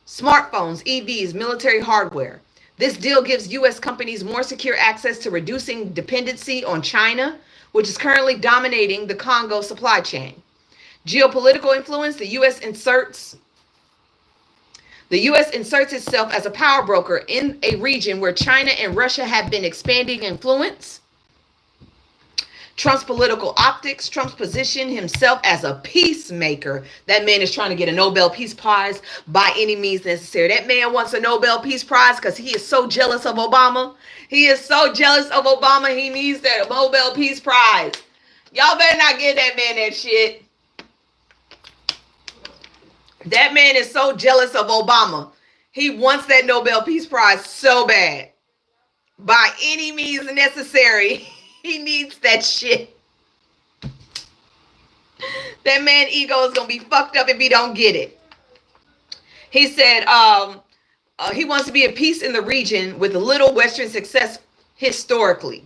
smartphones, EVs, military hardware. This deal gives U.S. companies more secure access to reducing dependency on China, which is currently dominating the Congo supply chain. Geopolitical influence. The U.S. inserts itself as a power broker in a region where China and Russia have been expanding influence. Trump's political optics. Trump's position himself as a peacemaker. That man is trying to get a Nobel Peace Prize by any means necessary. That man wants a Nobel Peace Prize because he is so jealous of Obama. He is so jealous of Obama, he needs that Nobel Peace Prize. Y'all better not give that man that shit. That man is so jealous of Obama. He wants that Nobel Peace Prize so bad. By any means necessary. He needs that shit. That man ego is going to be fucked up if he don't get it. He said he wants to be at peace in the region with little Western success historically.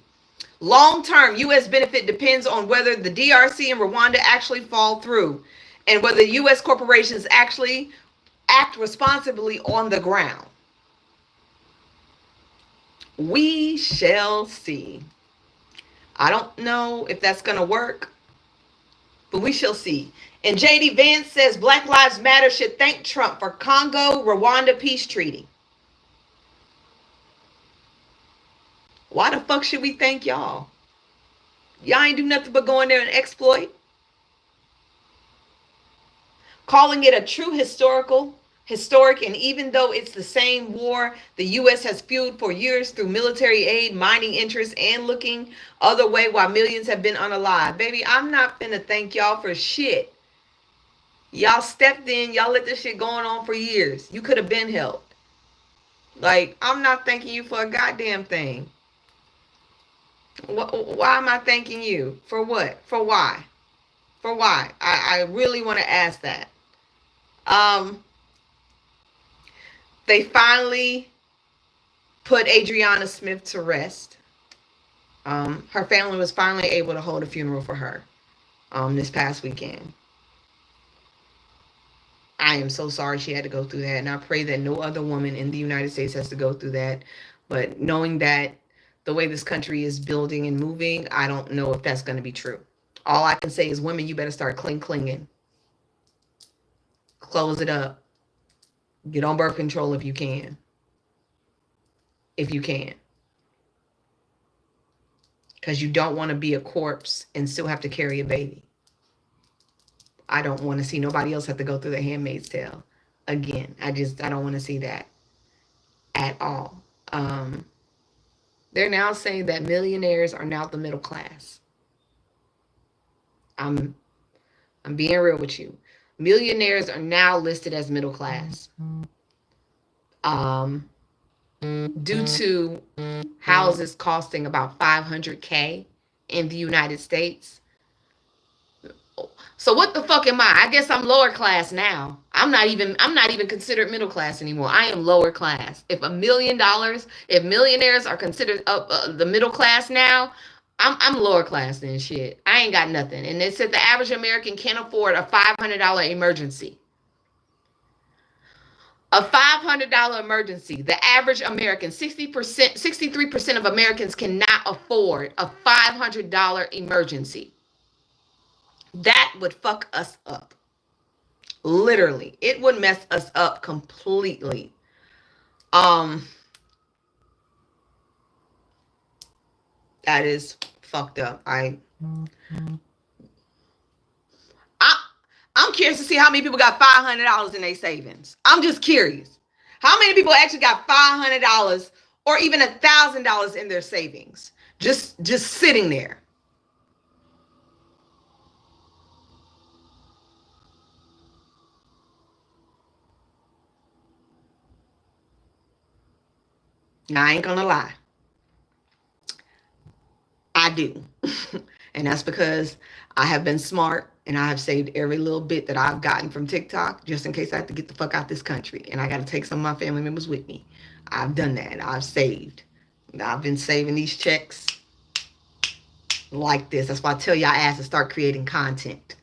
Long-term U.S. benefit depends on whether the DRC and Rwanda actually fall through and whether U.S. corporations actually act responsibly on the ground. We shall see. I don't know if that's going to work, but we shall see. And JD Vance says Black Lives Matter should thank Trump for Congo-Rwanda peace treaty. Why the fuck should we thank y'all? Y'all ain't do nothing but go in there and exploit. Calling it a true historic, and even though it's the same war the U.S. has fueled for years through military aid, mining interests, and looking other way while millions have been unalive. Baby, I'm not finna thank y'all for shit. Y'all stepped in, y'all let this shit going on for years. You could have been helped. Like, I'm not thanking you for a goddamn thing. Why am I thanking you? For what? For why? For why? I really want to ask that. They finally put Adriana Smith to rest. Her family was finally able to hold a funeral for her this past weekend. I am so sorry she had to go through that, and I pray that no other woman in the United States has to go through that. But knowing that the way this country is building and moving, I don't know if that's going to be true. All I can say is, women, you better start clinging. Close it up. Get on birth control if you can. If you can. Because you don't want to be a corpse and still have to carry a baby. I don't want to see nobody else have to go through the Handmaid's Tale again. I don't want to see that at all. They're now saying that millionaires are now the middle class. I'm being real with you. Millionaires are now listed as middle class. Due to houses costing about $500K in the United States. So what the fuck am I? I guess I'm lower class now. I'm not even considered middle class anymore. I am lower class. If $1 million, if millionaires are considered the middle class now, I'm lower class than shit. I ain't got nothing. And they said the average American can't afford a $500 emergency. A $500 emergency. The average American, 63% of Americans cannot afford a $500 emergency. That would fuck us up. Literally. It would mess us up completely. That is fucked up. I'm curious to see how many people got $500 in their savings. I'm just curious. How many people actually got $500 or even $1,000 in their savings? Just sitting there. Now, I ain't gonna lie. I do. And that's because I have been smart and I have saved every little bit that I've gotten from TikTok just in case I have to get the fuck out this country and I got to take some of my family members with me. I've done that. I've saved. I've been saving these checks like this. That's why I tell y'all ass to start creating content.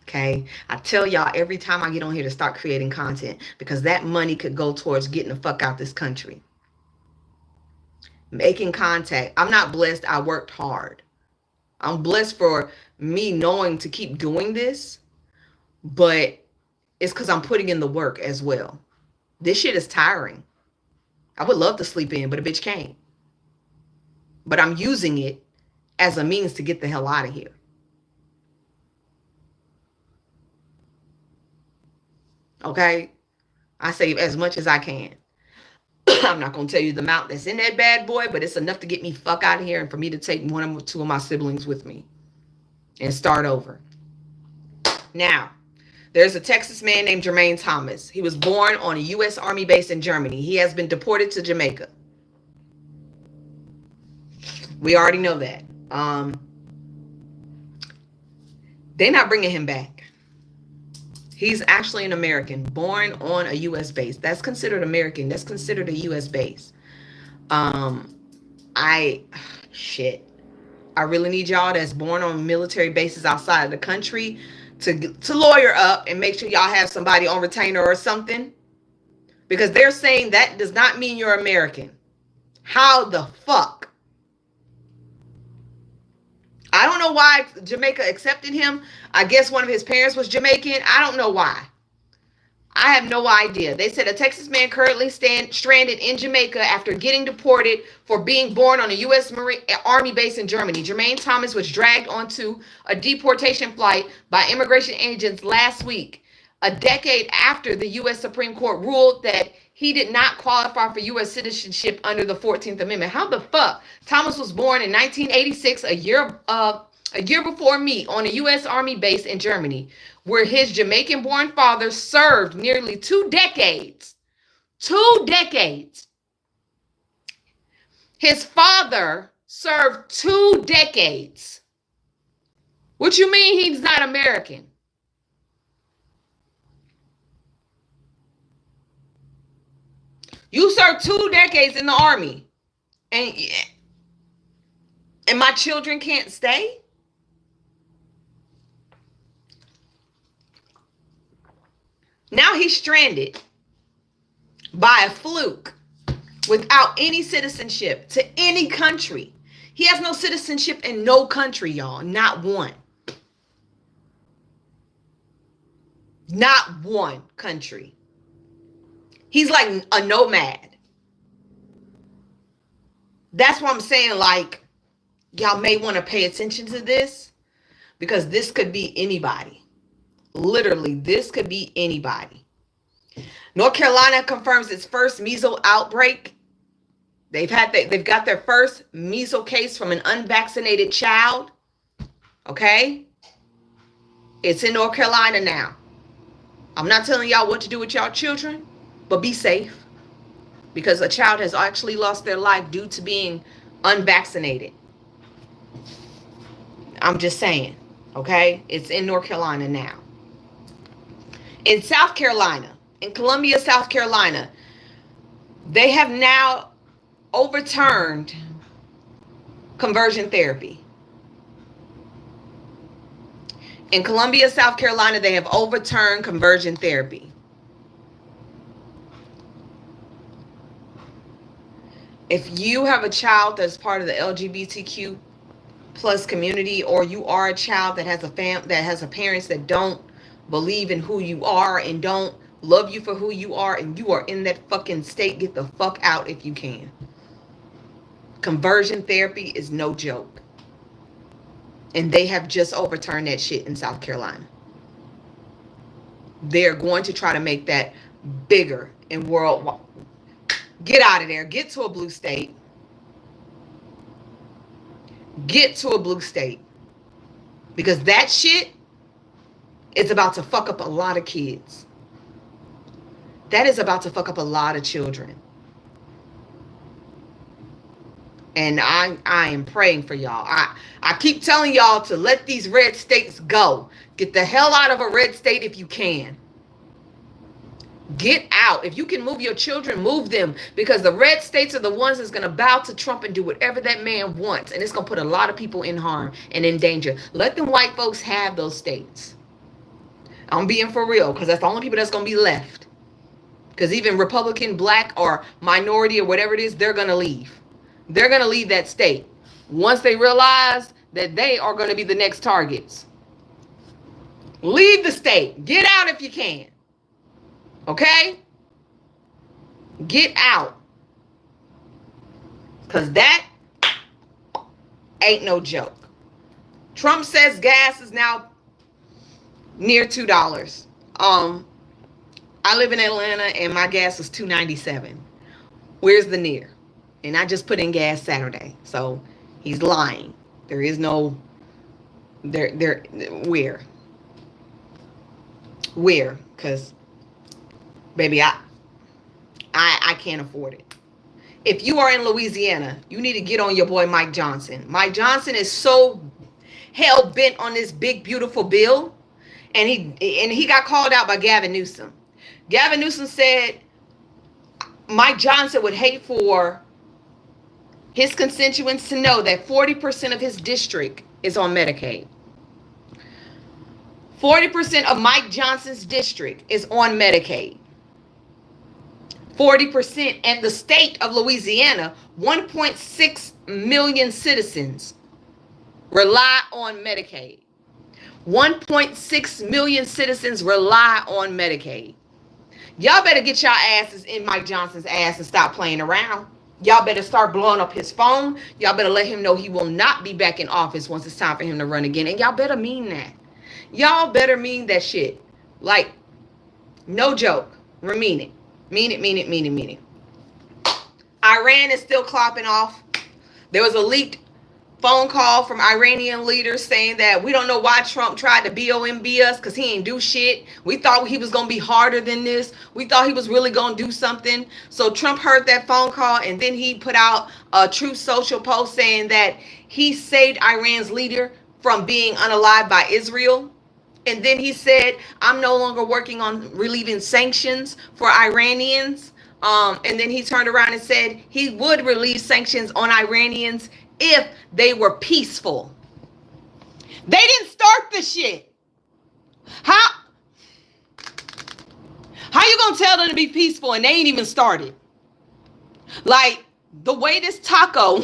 Okay? I tell y'all every time I get on here to start creating content because that money could go towards getting the fuck out this country. Making contact. I'm not blessed. I worked hard. I'm blessed for me knowing to keep doing this, but it's because I'm putting in the work as well. This shit is tiring. I would love to sleep in, but a bitch can't. But I'm using it as a means to get the hell out of here. Okay? I save as much as I can. I'm not going to tell you the amount that's in that bad boy, but it's enough to get me fuck out of here and for me to take one or two of my siblings with me and start over. Now, There's a Texas man named Jermaine Thomas. He was born on a U.S. Army base in Germany. He has been deported to Jamaica. We already know that. They're not bringing him back. He's actually an American, born on a U.S. base. That's considered American. That's considered a U.S. base. Shit. I really need y'all that's born on military bases outside of the country to lawyer up and make sure y'all have somebody on retainer or something. Because they're saying that does not mean you're American. How the fuck? I don't know why Jamaica accepted him. I guess one of his parents was Jamaican. I don't know why. I have no idea. They said a Texas man currently stranded in Jamaica after getting deported for being born on a U.S. Army base in Germany. Jermaine Thomas was dragged onto a deportation flight by immigration agents last week, a decade after the U.S. Supreme Court ruled that he did not qualify for U.S. citizenship under the 14th Amendment. How the fuck? Thomas was born in 1986, a year before me, on a U.S. Army base in Germany, where his Jamaican-born father served nearly 2 decades. 2 decades. His father served 2 decades. What you mean he's not American? You served 2 decades in the Army, and my children can't stay? Now he's stranded by a fluke without any citizenship to any country. He has no citizenship in no country, y'all. Not one. Not one country. He's like a nomad. That's what I'm saying. Like, y'all may want to pay attention to this, because this could be anybody. Literally, this could be anybody. North Carolina confirms its first measles outbreak. They've got their first measles case from an unvaccinated child. Okay? It's in North Carolina now. I'm not telling y'all what to do with y'all children, but be safe, because a child has actually lost their life due to being unvaccinated. I'm just saying, okay? It's in North Carolina now. In South Carolina, in Columbia, South Carolina, they have now overturned conversion therapy. In Columbia, South Carolina, they have overturned conversion therapy. If you have a child that's part of the LGBTQ plus community, or you are a child that has a parents that don't believe in who you are and don't love you for who you are, and you are in that fucking state, get the fuck out if you can. Conversion therapy is no joke. And they have just overturned that shit in South Carolina. They're going to try to make that bigger and worldwide. Get out of there. Get to a blue state. Get to a blue state. Because that shit is about to fuck up a lot of kids. That is about to fuck up a lot of children. And I am praying for y'all. I keep telling y'all to let these red states go. Get the hell out of a red state if you can. Get out. If you can move your children, move them. Because the red states are the ones that's going to bow to Trump and do whatever that man wants. And it's going to put a lot of people in harm and in danger. Let them white folks have those states. I'm being for real, because that's the only people that's going to be left. Because even Republican, black, or minority, or whatever it is, they're going to leave. They're going to leave that state once they realize that they are going to be the next targets. Leave the state. Get out if you can. Okay? Get out. Because that ain't no joke. Trump says gas is now near $2. I live in Atlanta and my gas is $2.97. Where's the near? And I just put in gas Saturday. So he's lying. There is no where? Where? Because, baby, I can't afford it. If you are in Louisiana, you need to get on your boy Mike Johnson. Mike Johnson is so hell bent on this big beautiful bill, and he got called out by Gavin Newsom. Gavin Newsom said Mike Johnson would hate for his constituents to know that 40% of his district is on Medicaid. 40% of Mike Johnson's district is on Medicaid. 40%, and the state of Louisiana, 1.6 million citizens rely on Medicaid. 1.6 million citizens rely on Medicaid. Y'all better get y'all asses in Mike Johnson's ass and stop playing around. Y'all better start blowing up his phone. Y'all better let him know he will not be back in office once it's time for him to run again. And y'all better mean that. Y'all better mean that shit. Like, no joke. Mean it. Mean it, mean it, mean it, mean it. Iran is still clopping off. There was a leaked phone call from Iranian leaders saying that we don't know why Trump tried to BOMB us because he ain't do shit. We thought he was going to be harder than this. We thought he was really going to do something. So Trump heard that phone call, and then he put out a Truth Social post saying that he saved Iran's leader from being unalived by Israel. And then he said, I'm no longer working on relieving sanctions for Iranians. And then he turned around and said he would relieve sanctions on Iranians if they were peaceful. They didn't start the shit. How you gonna tell them to be peaceful and they ain't even started? Like, the way this taco...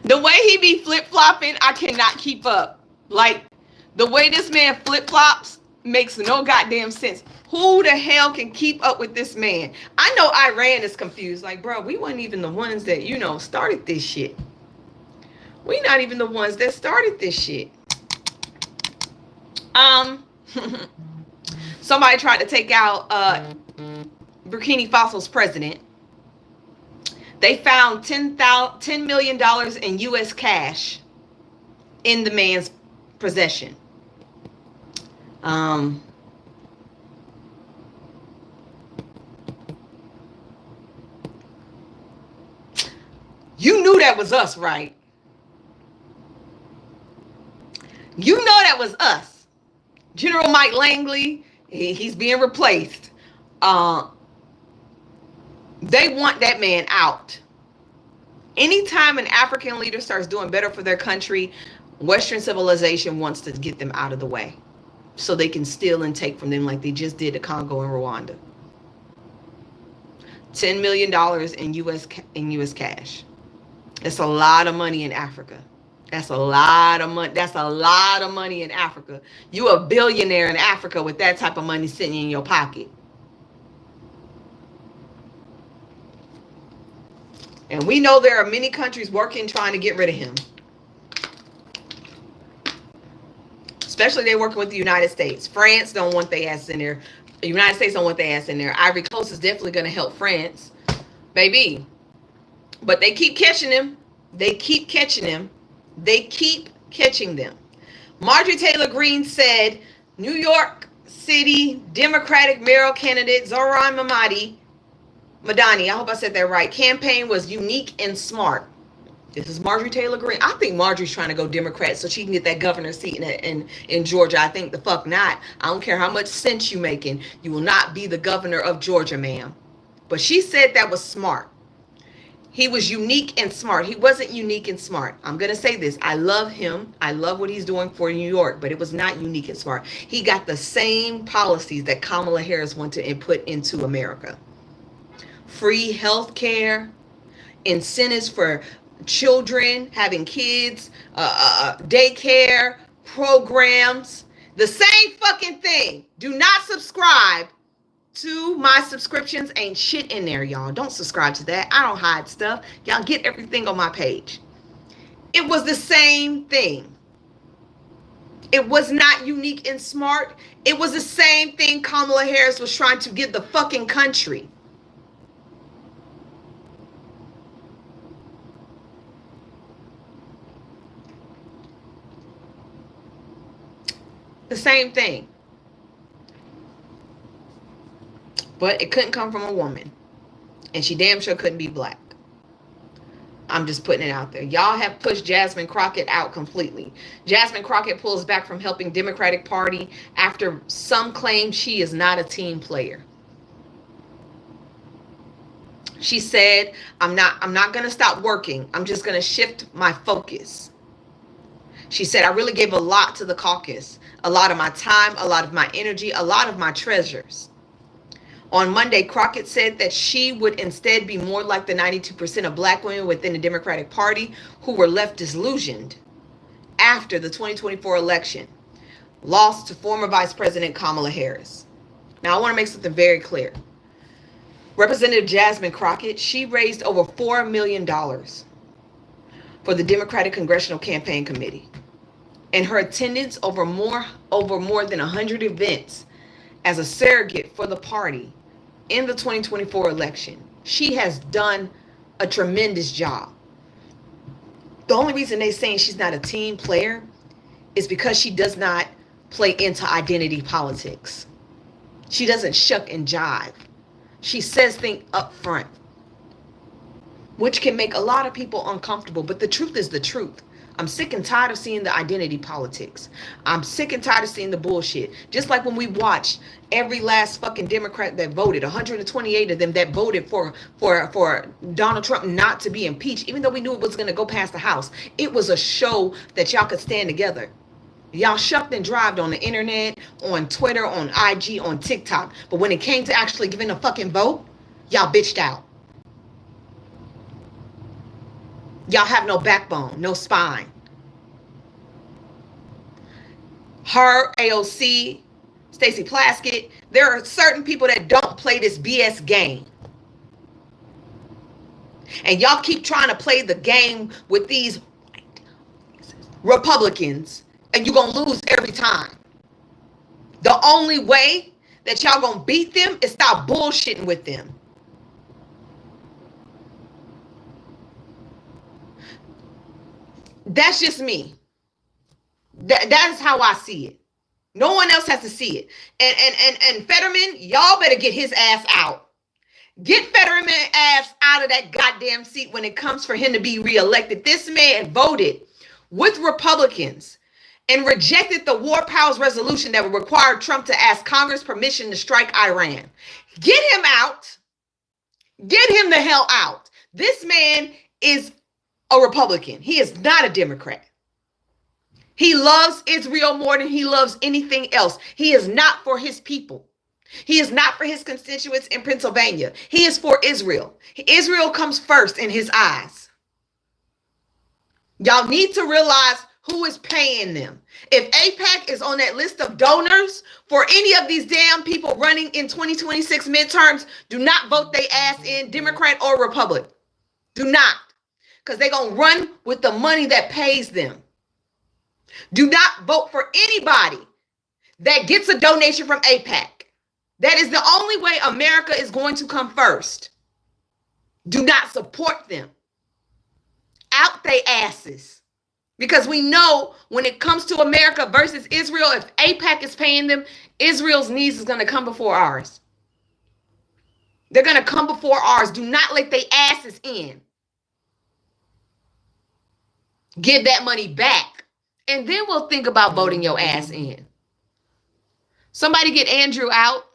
The way he be flip-flopping, I cannot keep up. Like, the way this man flip-flops makes no goddamn sense. Who the hell can keep up with this man? I know Iran is confused. Like, bro, we weren't even the ones that, started this shit. We not even the ones that started this shit. Somebody tried to take out Burkina Faso's president. They found $10 million in U.S. cash in the man's possession. You knew that was us, right? You know that was us. General Mike Langley, he's being replaced. They want that man out. Anytime an African leader starts doing better for their country, Western civilization wants to get them out of the way so they can steal and take from them like they just did to Congo and Rwanda. $10 million in U.S. cash. That's a lot of money in Africa. That's a lot of money. That's a lot of money in Africa. You a billionaire in Africa with that type of money sitting in your pocket. And we know there are many countries working trying to get rid of him. Especially they're working with the United States. France don't want their ass in there. The United States don't want their ass in there. Ivory Coast is definitely going to help France. Baby. But they keep catching him. They keep catching him. They keep catching them. Marjorie Taylor Greene said New York City Democratic mayoral candidate Zohran Madani, I hope I said that right, campaign was unique and smart. This is Marjorie Taylor Greene. I think Marjorie's trying to go Democrat so she can get that governor seat in Georgia. I think the fuck not. I don't care how much sense you making. You will not be the governor of Georgia, ma'am. But she said that was smart. He was unique and smart. He wasn't unique and smart. I'm going to say this. I love him. I love what he's doing for New York, but it was not unique and smart. He got the same policies that Kamala Harris wanted to put into America. Free health care, incentives for children, having kids, daycare, programs, the same fucking thing. Do not subscribe to my subscriptions. Ain't shit in there, y'all. Don't subscribe to that. I don't hide stuff. Y'all get everything on my page. It was the same thing. It was not unique and smart. It was the same thing Kamala Harris was trying to give the fucking country. The same thing. But it couldn't come from a woman. And she damn sure couldn't be black. I'm just putting it out there. Y'all have pushed Jasmine Crockett out completely. Jasmine Crockett pulls back from helping Democratic Party after some claim she is not a team player. She said, I'm not going to stop working. I'm just going to shift my focus. She said, I really gave a lot to the caucus. A lot of my time, a lot of my energy, a lot of my treasures. On Monday, Crockett said that she would instead be more like the 92% of black women within the Democratic Party who were left disillusioned after the 2024 election, lost to former Vice President Kamala Harris. Now, I want to make something very clear. Representative Jasmine Crockett, she raised over $4 million for the Democratic Congressional Campaign Committee, and her attendance over more than 100 events as a surrogate for the party in the 2024 election. She has done a tremendous job. The only reason they're saying she's not a team player is because she does not play into identity politics. She doesn't shuck and jive. She says things up front, which can make a lot of people uncomfortable. But the truth is the truth. I'm sick and tired of seeing the identity politics. I'm sick and tired of seeing the bullshit. Just like when we watched every last fucking Democrat that voted, 128 of them that voted for Donald Trump not to be impeached, even though we knew it was going to go past the House. It was a show that y'all could stand together. Y'all shucked and drived on the internet, on Twitter, on IG, on TikTok. But when it came to actually giving a fucking vote, y'all bitched out. Y'all have no backbone, no spine. Her, AOC, Stacey Plaskett, there are certain people that don't play this BS game. And y'all keep trying to play the game with these Republicans, and you're going to lose every time. The only way that y'all going to beat them is stop bullshitting with them. That's just me. That is how I see it. No one else has to see it. And Fetterman, y'all better get his ass out. Get Fetterman ass out of that goddamn seat when it comes for him to be reelected. This man voted with Republicans and rejected the War Powers resolution that would require Trump to ask Congress permission to strike Iran. Get him out. Get him the hell out. This man is a Republican. He is not a Democrat. He loves Israel more than he loves anything else. He is not for his people. He is not for his constituents in Pennsylvania. He is for Israel. Israel comes first in his eyes. Y'all need to realize who is paying them. If AIPAC is on that list of donors for any of these damn people running in 2026 midterms, do not vote their ass in, Democrat or Republican. Do not. Because they're going to run with the money that pays them. Do not vote for anybody that gets a donation from AIPAC. That is the only way America is going to come first. Do not support them. Out they asses. Because we know when it comes to America versus Israel, if AIPAC is paying them, Israel's needs is going to come before ours. They're going to come before ours. Do not let their asses in. Give that money back. And then we'll think about voting your ass in. Somebody get Andrew out.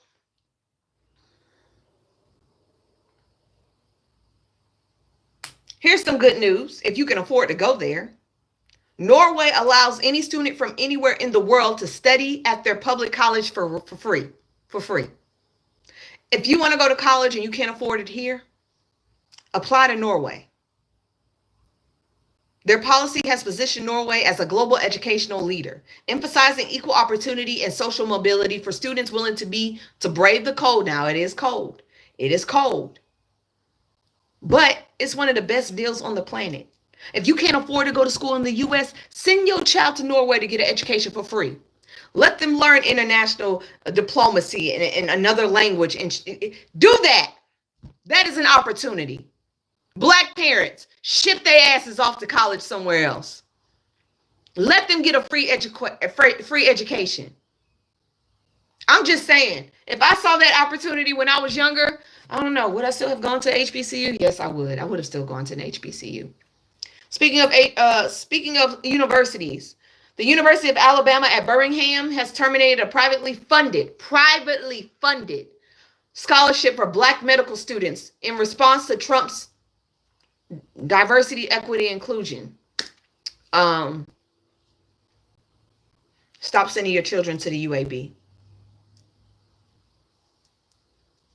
Here's some good news, if you can afford to go there. Norway allows any student from anywhere in the world to study at their public college for free. If you want to go to college and you can't afford it here, apply to Norway. Their policy has positioned Norway as a global educational leader, emphasizing equal opportunity and social mobility for students willing to brave the cold. Now, it is cold. It is cold. But it's one of the best deals on the planet. If you can't afford to go to school in the U.S., send your child to Norway to get an education for free. Let them learn international diplomacy in another language. And do that. That is an opportunity. Black parents, ship their asses off to college somewhere else. Let them get a free education. I'm just saying, if I saw that opportunity when I was younger, I don't know, would I still have gone to HBCU? Yes, I would. I would have still gone to an HBCU. Speaking of universities, the University of Alabama at Birmingham has terminated a privately funded scholarship for Black medical students in response to Trump's diversity, equity, inclusion. Stop sending your children to the UAB.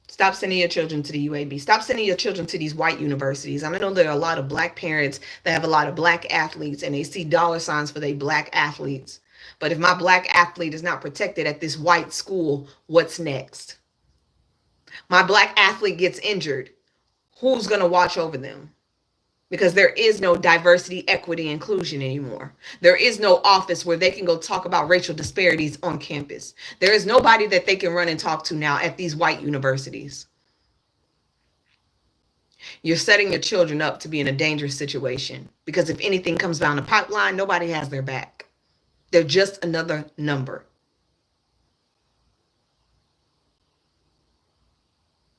Stop sending your children to the UAB. Stop sending your children to these white universities. I know there are a lot of Black parents that have a lot of Black athletes, and they see dollar signs for their Black athletes. But if my Black athlete is not protected at this white school, what's next? My Black athlete gets injured. Who's going to watch over them? Because there is no diversity, equity, inclusion anymore. There is no office where they can go talk about racial disparities on campus. There is nobody that they can run and talk to now at these white universities. You're setting your children up to be in a dangerous situation, because if anything comes down the pipeline, nobody has their back. They're just another number.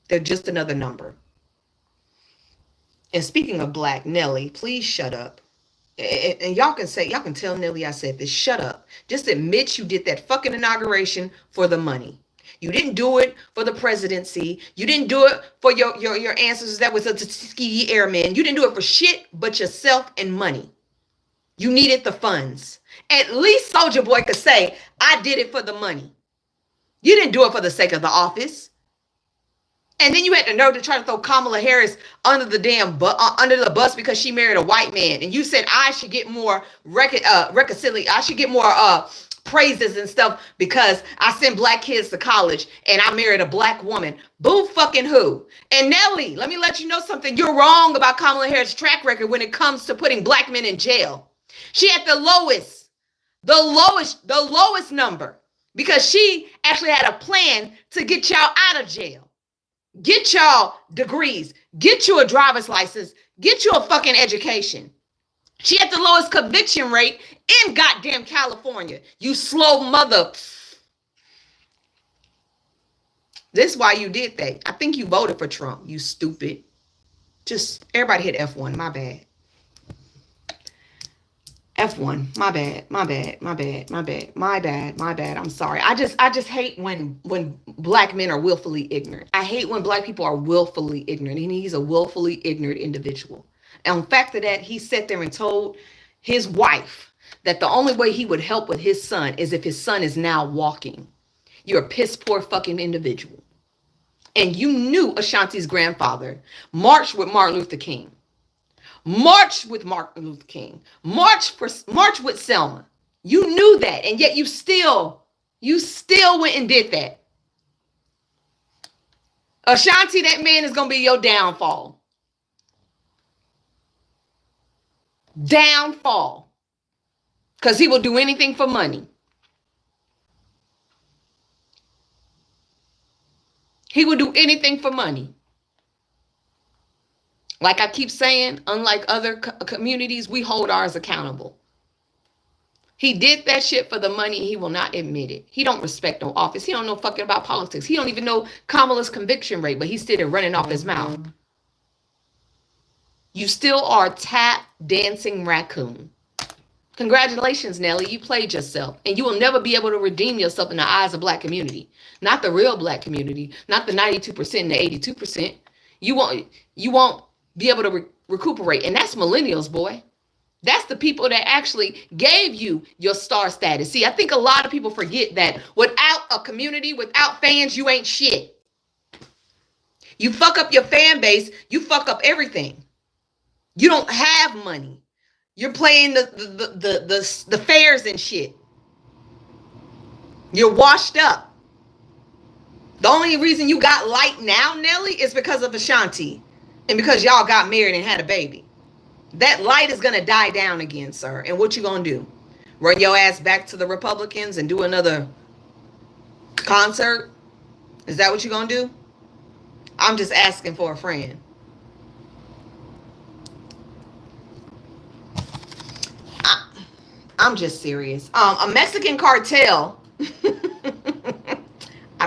They're just another number. And speaking of Black, Nelly, please shut up. And y'all can tell Nelly I said this. Shut up. Just admit you did that fucking inauguration for the money. You didn't do it for the presidency. You didn't do it for your ancestors that was a Tuskegee Airmen. You didn't do it for shit but yourself and money. You needed the funds. At least Soulja Boy could say, I did it for the money. You didn't do it for the sake of the office. And then you had the nerve to try to throw Kamala Harris under the bus because she married a white man. And you said I should get more I should get more praises and stuff because I send Black kids to college and I married a Black woman. Boo fucking who? And Nelly, let me let you know something. You're wrong about Kamala Harris' track record when it comes to putting Black men in jail. She had the lowest number because she actually had a plan to get y'all out of jail. Get y'all degrees, get you a driver's license, get you a fucking education. She had the lowest conviction rate in goddamn California. You slow mother. This is why you did that. I think you voted for Trump, you stupid. Just everybody hit F1, my bad. F1, my bad. I'm sorry. I just hate when Black men are willfully ignorant. I hate when Black people are willfully ignorant, and he's a willfully ignorant individual. And on fact of that, he sat there and told his wife that the only way he would help with his son is if his son is now walking. You're a piss poor fucking individual. And you knew Ashanti's grandfather marched with Martin Luther King. March with Martin Luther King. March with Selma. You knew that, and yet you still went and did that. Ashanti, that man is gonna be your downfall. Downfall. Because he will do anything for money. He will do anything for money. Like I keep saying, unlike other communities, we hold ours accountable. He did that shit for the money. He will not admit it. He don't respect no office. He don't know fucking about politics. He don't even know Kamala's conviction rate, but he's still there running off his mouth. You still are tap dancing raccoon. Congratulations, Nelly. You played yourself, and you will never be able to redeem yourself in the eyes of Black community. Not the real Black community, not the 92% and the 82%. You won't be able to recuperate. And that's millennials, boy. That's the people that actually gave you your star status. See, I think a lot of people forget that without a community, without fans, you ain't shit. You fuck up your fan base, you fuck up everything. You don't have money. You're playing the fairs and shit. You're washed up. The only reason you got light now, Nelly, is because of Ashanti. And because y'all got married and had a baby. That light is going to die down again, sir. And what you going to do? Run your ass back to the Republicans and do another concert? Is that what you're going to do? I'm just asking for a friend. I'm just serious. A Mexican cartel.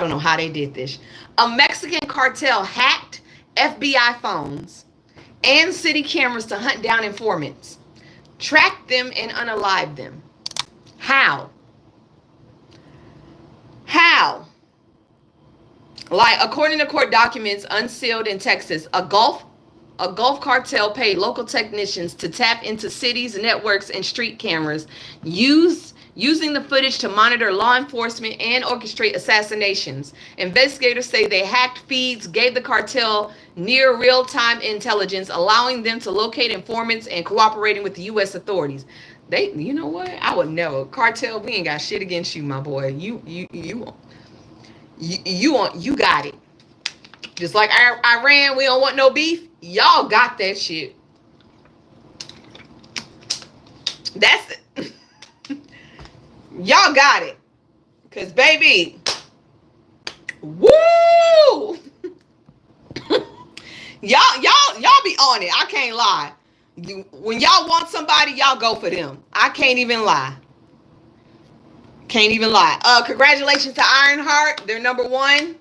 don't know how they did this. A Mexican cartel hacked FBI phones and city cameras to hunt down informants, tracked them, and unalived them. How? How? Like, according to court documents unsealed in Texas, a Gulf cartel paid local technicians to tap into cities, networks, and street cameras, using the footage to monitor law enforcement and orchestrate assassinations. Investigators say they hacked feeds, gave the cartel near real-time intelligence, allowing them to locate informants and cooperating with the U.S. authorities. You know what? I would never. Cartel, we ain't got shit against you, my boy. You got it. Just like Iran, we don't want no beef. Y'all got that shit. That's it. Y'all got it. Cause baby, woo! y'all be on it. I can't lie. When y'all want somebody, y'all go for them. I can't even lie. Can't even lie. Congratulations to Ironheart. They're number one.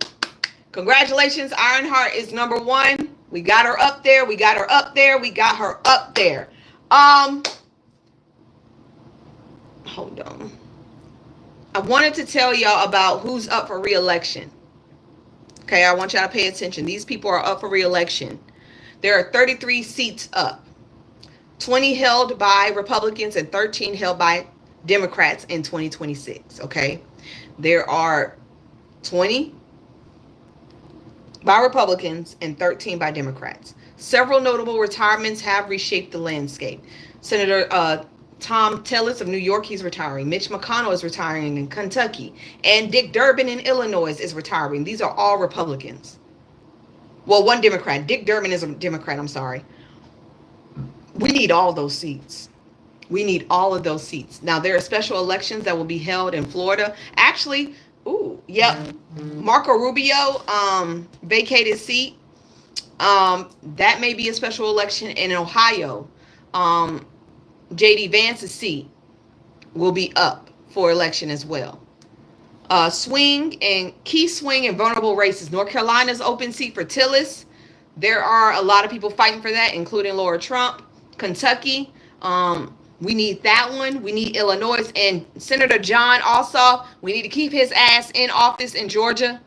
Congratulations, Ironheart is number one. We got her up there. We got her up there. We got her up there. Hold on. I wanted to tell y'all about who's up for re-election. Okay, I want y'all to pay attention. These people are up for re-election. There are 33 seats up. 20 held by Republicans and 13 held by Democrats in 2026, okay? There are 20 by Republicans and 13 by Democrats. Several notable retirements have reshaped the landscape. Senator Tom Tillis of New York, he's retiring. Mitch McConnell is retiring in Kentucky. And Dick Durbin in Illinois is retiring. These are all Republicans. Well, one Democrat. Dick Durbin is a Democrat, I'm sorry. We need all those seats. We need all of those seats. Now, there are special elections that will be held in Florida. Actually, Marco Rubio vacated seat. That may be a special election in Ohio. JD Vance's seat will be up for election as well. Key swing and vulnerable races. North Carolina's open seat for Tillis. There are a lot of people fighting for that, including Laura Trump. Kentucky, we need that one. We need Illinois. And Senator John Ossoff, we need to keep his ass in office in Georgia.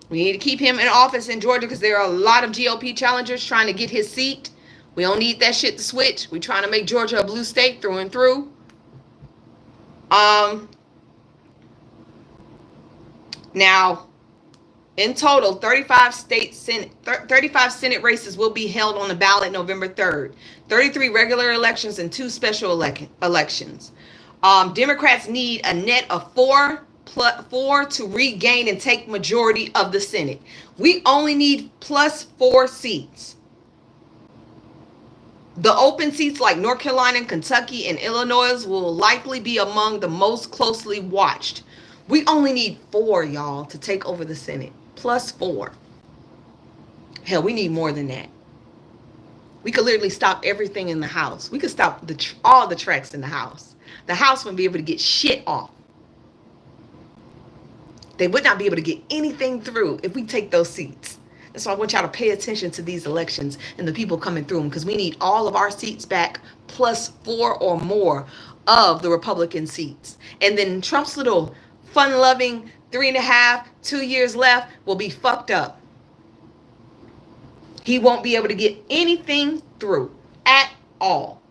We need to keep him in office in Georgia because there are a lot of GOP challengers trying to get his seat. We don't need that shit to switch. We're trying to make Georgia a blue state through and through. Now, in total, 35 Senate races will be held on the ballot November 3rd. 33 regular elections and 2 special elections. Democrats need a net of 4 to regain and take majority of the Senate. We only need +4 seats. The open seats like North Carolina, Kentucky, and Illinois will likely be among the most closely watched. We only need 4, y'all, to take over the Senate. +4. Hell, we need more than that. We could literally stop everything in the House. We could stop all the tracks in the House. The House wouldn't be able to get shit off. They would not be able to get anything through if we take those seats. That's why I want y'all to pay attention to these elections and the people coming through them, because we need all of our seats back +4 or more of the Republican seats. And then Trump's little fun-loving 3.5, 2 years left will be fucked up. He won't be able to get anything through at all.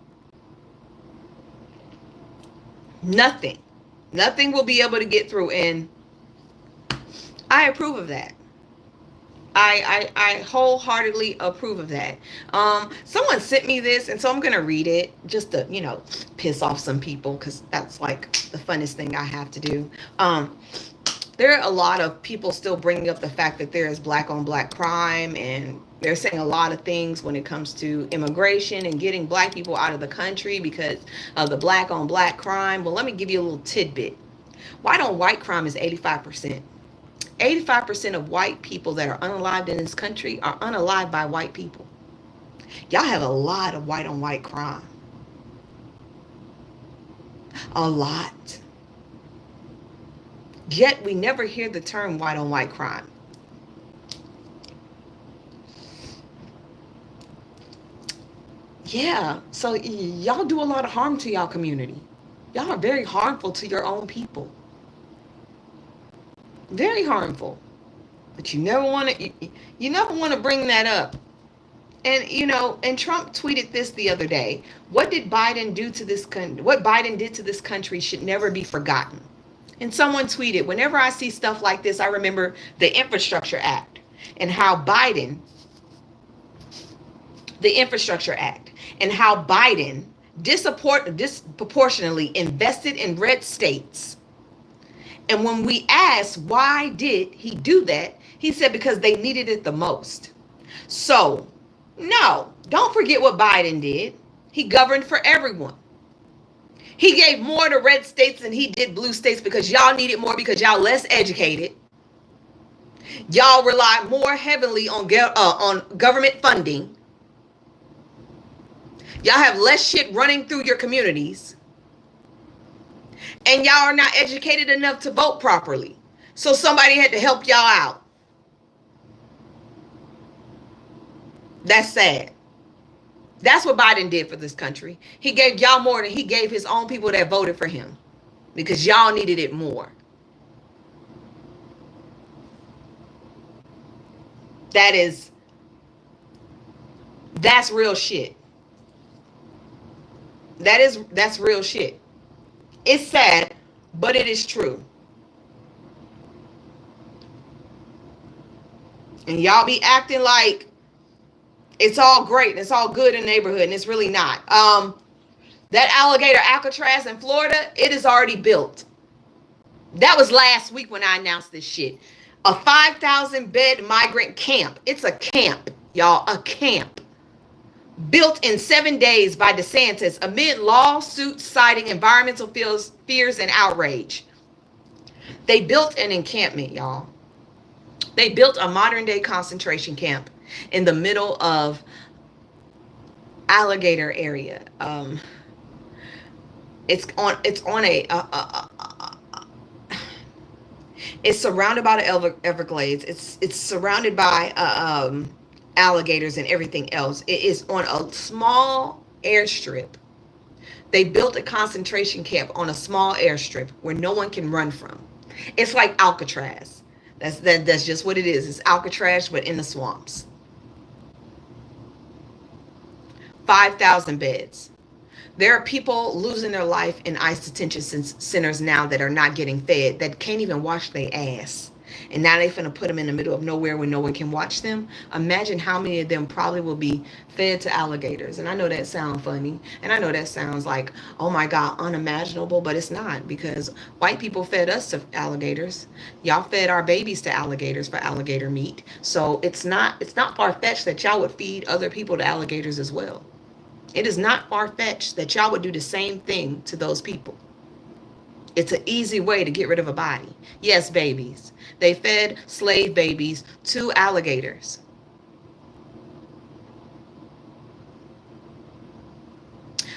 Nothing. Nothing will be able to get through. And I approve of that. I wholeheartedly approve of that. Someone sent me this, and so I'm going to read it just to, piss off some people, because that's like the funnest thing I have to do. There are a lot of people still bringing up the fact that there is black on black crime, and they're saying a lot of things when it comes to immigration and getting black people out of the country because of the black on black crime. Well, let me give you a little tidbit. White on white crime is 85%. 85% of white people that are unalived in this country are unalived by white people. Y'all have a lot of white on white crime. A lot. Yet we never hear the term white on white crime. Yeah, so y'all do a lot of harm to y'all community. Y'all are very harmful to your own people. Very harmful. But you never want to you never want to bring that up. And and Trump tweeted this the other day. What did Biden do to this what Biden did to this country should never be forgotten. And someone tweeted, whenever I see stuff like this, I remember the Infrastructure Act and how Biden, the Infrastructure Act, and how Biden disproportionately invested in red states. And when we asked why did he do that, he said because they needed it the most. So, no, don't forget what Biden did. He governed for everyone. He gave more to red states than he did blue states because y'all needed more because y'all less educated. Y'all rely more heavily on government funding. Y'all have less shit running through your communities. And y'all are not educated enough to vote properly. So somebody had to help y'all out. That's sad. That's what Biden did for this country. He gave y'all more than he gave his own people that voted for him. Because y'all needed it more. That's real shit. That's real shit. It's sad, but it is true. And y'all be acting like it's all great and it's all good in the neighborhood, and it's really not. That alligator Alcatraz in Florida, it is already built. That was last week when I announced this shit. A 5,000 bed migrant camp. It's a camp, y'all, a camp. Built in 7 days by DeSantis amid lawsuits citing environmental fears and outrage. They built an encampment, y'all. They built a modern day concentration camp in the middle of alligator area. It's surrounded by the Everglades. It's surrounded by alligators and everything else. It is on a small airstrip. They built a concentration camp on a small airstrip where no one can run from. It's like Alcatraz. That's just what it is. It's Alcatraz, but in the swamps. 5,000 beds. There are people losing their life in ICE detention centers now that are not getting fed, that can't even wash their ass. And now they're finna put them in the middle of nowhere where no one can watch them. Imagine how many of them probably will be fed to alligators. And I know that sounds funny. And I know that sounds like, oh my God, unimaginable. But it's not, because white people fed us to alligators. Y'all fed our babies to alligators for alligator meat. So it's not far-fetched that y'all would feed other people to alligators as well. It is not far-fetched that y'all would do the same thing to those people. It's an easy way to get rid of a body. Yes, babies. They fed slave babies to alligators.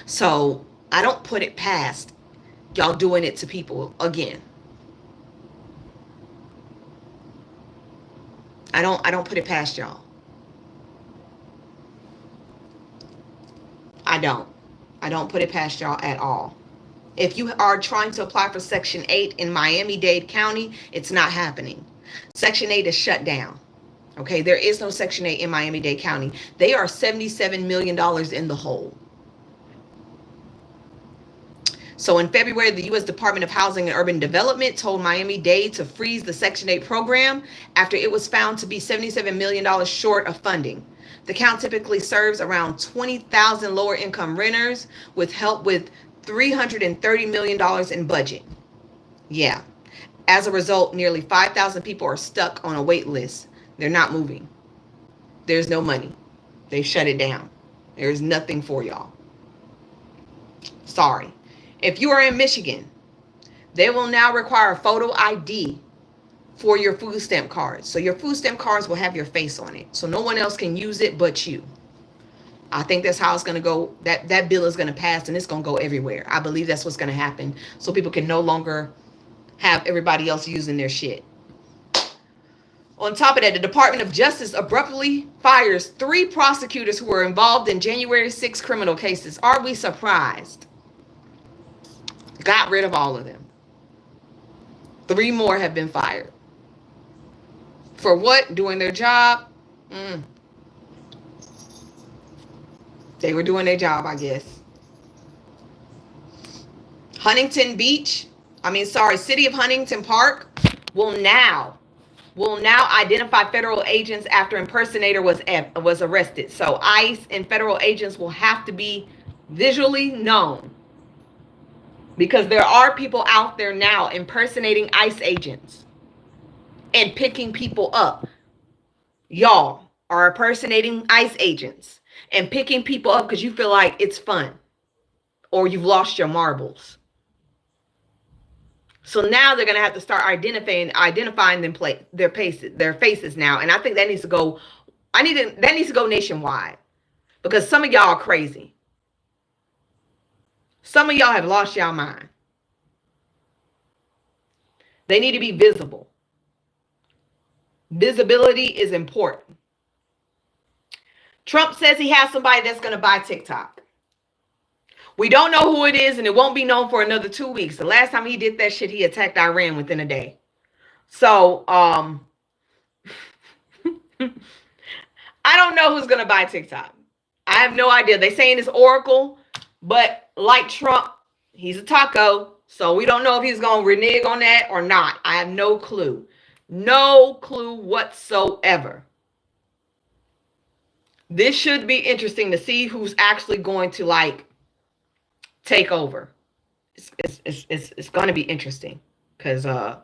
So I don't put it past y'all doing it to people again. I don't put it past y'all. I don't put it past y'all at all. If you are trying to apply for Section 8 in Miami-Dade County, it's not happening. Section 8 is shut down. Okay, there is no Section 8 in Miami-Dade County. They are $77 million in the hole. So in February, the U.S. Department of Housing and Urban Development told Miami-Dade to freeze the Section 8 program after it was found to be $77 million short of funding. The county typically serves around 20,000 lower income renters with help with $330 million in budget. Yeah. As a result, nearly 5,000 people are stuck on a wait list. They're not moving. There's no money. They shut it down. There's nothing for y'all. Sorry. If you are in Michigan, they will now require a photo ID for your food stamp cards. So your food stamp cards will have your face on it. So no one else can use it but you. I think that's how it's going to go. That bill is going to pass, and it's going to go everywhere. I believe that's what's going to happen. So people can no longer have everybody else using their shit. On top of that, the Department of Justice abruptly fires 3 prosecutors who were involved in January 6 criminal cases. Are we surprised? Got rid of all of them. 3 more have been fired. For what? Doing their job? They were doing their job, I guess. City of Huntington Park will now identify federal agents after impersonator was arrested. So ICE and federal agents will have to be visually known, because there are people out there now impersonating ICE agents and picking people up. Y'all are impersonating ICE agents and picking people up because you feel like it's fun or you've lost your marbles. So now they're going to have to start identifying them, their faces now. And I think that needs to go. That needs to go nationwide, because some of y'all are crazy. Some of y'all have lost y'all mind. They need to be visible. Visibility is important. Trump says he has somebody that's going to buy TikTok. We don't know who it is, and it won't be known for another 2 weeks. The last time he did that shit, he attacked Iran within a day. So, I don't know who's going to buy TikTok. I have no idea. They saying it's Oracle, but like Trump, he's a taco. So we don't know if he's going to renege on that or not. I have no clue. No clue whatsoever. This should be interesting to see who's actually going to take over. It's going to be interesting, because I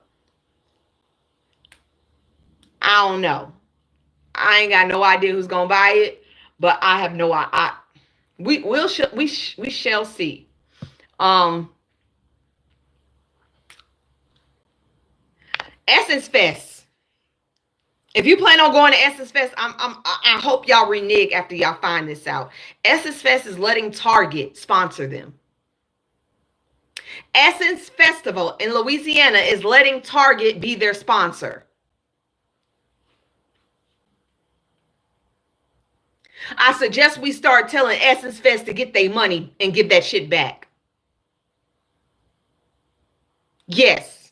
don't know. I ain't got no idea who's going to buy it, but I have no idea. We shall see. Essence Fest. If you plan on going to Essence Fest, I hope y'all renege after y'all find this out. Essence Fest is letting Target sponsor them. Essence Festival in Louisiana is letting Target be their sponsor. I suggest we start telling Essence Fest to get their money and give that shit back. Yes.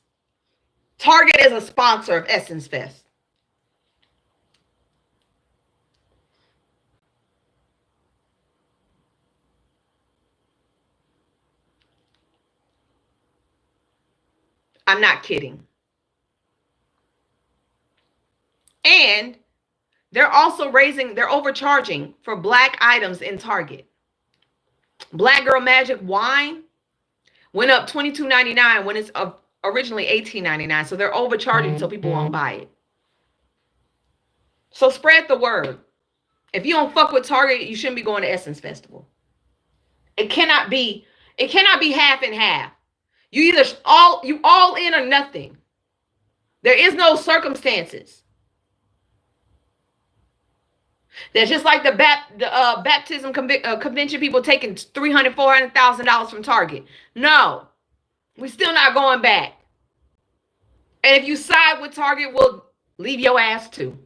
Target is a sponsor of Essence Fest. I'm not kidding. And they're also they're overcharging for Black items in Target. Black Girl Magic wine went up $22.99 when it's originally $18.99. So they're overcharging so people won't buy it. So spread the word. If you don't fuck with Target, you shouldn't be going to Essence Festival. It cannot be half and half. You either all in or nothing. There is no circumstances. That's just like the baptism convention people taking $300,000, $400,000 from Target. No, we're still not going back. And if you side with Target, we'll leave your ass too.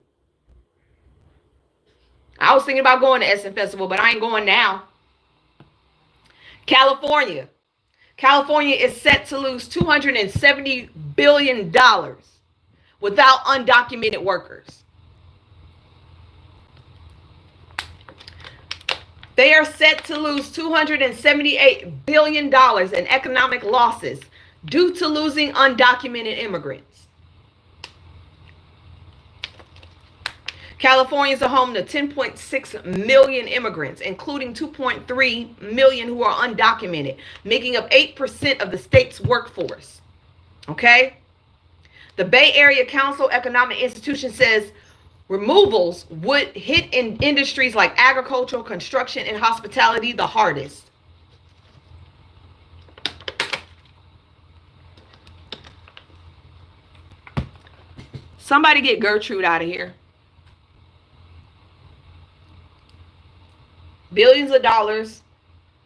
I was thinking about going to Essence Festival, but I ain't going now. California is set to lose $270 billion without undocumented workers. They are set to lose $278 billion in economic losses due to losing undocumented immigrants. California is a home to 10.6 million immigrants, including 2.3 million who are undocumented, making up 8% of the state's workforce. Okay? The Bay Area Council Economic Institution says removals would hit in industries like agricultural, construction, and hospitality the hardest. Somebody get Gertrude out of here. Billions of dollars.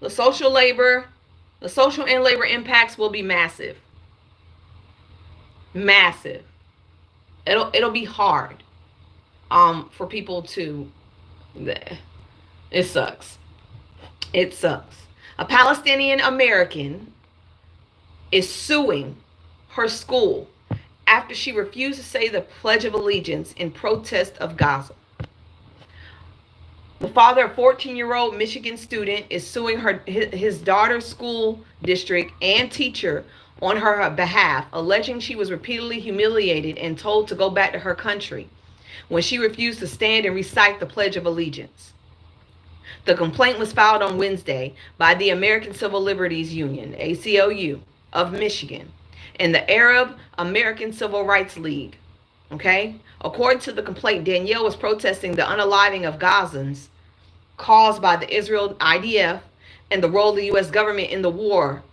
The social and labor impacts will be massive. Massive. It'll be hard for people to. It sucks. It sucks. A Palestinian American is suing her school after she refused to say the Pledge of Allegiance in protest of Gaza. The father of a 14-year-old Michigan student is suing his daughter's school district and teacher on her behalf, alleging she was repeatedly humiliated and told to go back to her country when she refused to stand and recite the Pledge of Allegiance. The complaint was filed on Wednesday by the American Civil Liberties Union, ACLU, of Michigan and the Arab American Civil Rights League. Okay? According to the complaint, Danielle was protesting the unaliving of Gazans caused by the Israel IDF and the role of the U.S. government in the war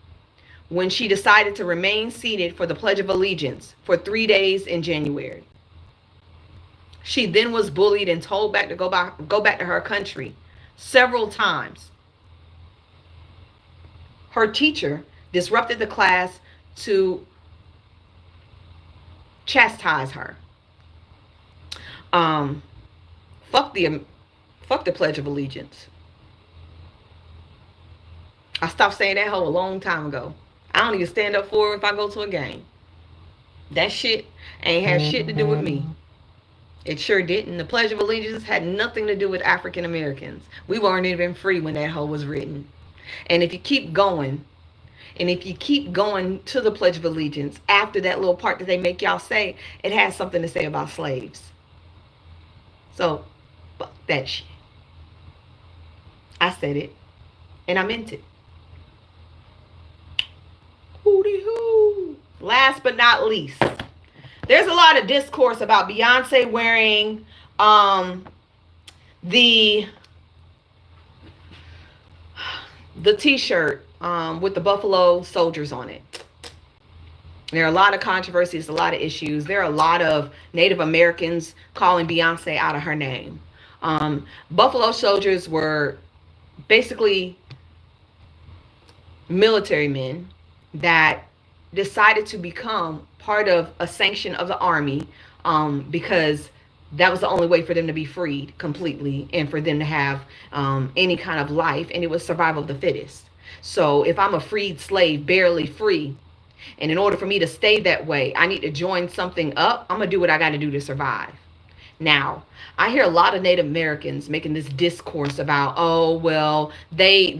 when she decided to remain seated for the Pledge of Allegiance for 3 days in January. She then was bullied and told to go back to her country several times. Her teacher disrupted the class to chastise her. Fuck the Pledge of Allegiance. I stopped saying that hoe a long time ago. I don't even stand up for it if I go to a game. That shit ain't have shit to do with me. It sure didn't. The Pledge of Allegiance had nothing to do with African Americans. We weren't even free when that hoe was written. And if you keep going, to the Pledge of Allegiance, after that little part that they make y'all say, it has something to say about slaves. So, fuck that shit. I said it, and I meant it. Hooty hoo. Last but not least, there's a lot of discourse about Beyonce wearing the t-shirt with the Buffalo Soldiers on it. There are a lot of controversies, a lot of issues. There are a lot of Native Americans calling Beyonce out of her name. Buffalo Soldiers were basically military men that decided to become part of a sanction of the army because that was the only way for them to be freed completely and for them to have any kind of life, and it was survival of the fittest. So if I'm a freed slave, barely free, and in order for me to stay that way, I need to join something up, I'm gonna do what I gotta do to survive. Now, I hear a lot of Native Americans making this discourse about, oh, well, they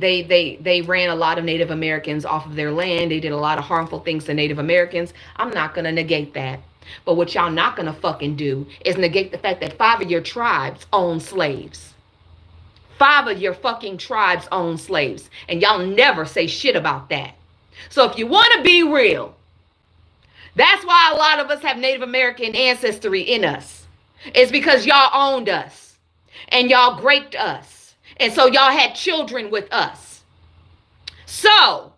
ran a lot of Native Americans off of their land. They did a lot of harmful things to Native Americans. I'm not going to negate that. But what y'all not going to fucking do is negate the fact that 5 of your tribes own slaves. 5 of your fucking tribes own slaves. And y'all never say shit about that. So if you want to be real, that's why a lot of us have Native American ancestry in us. It's because y'all owned us and y'all raped us. And so y'all had children with us. So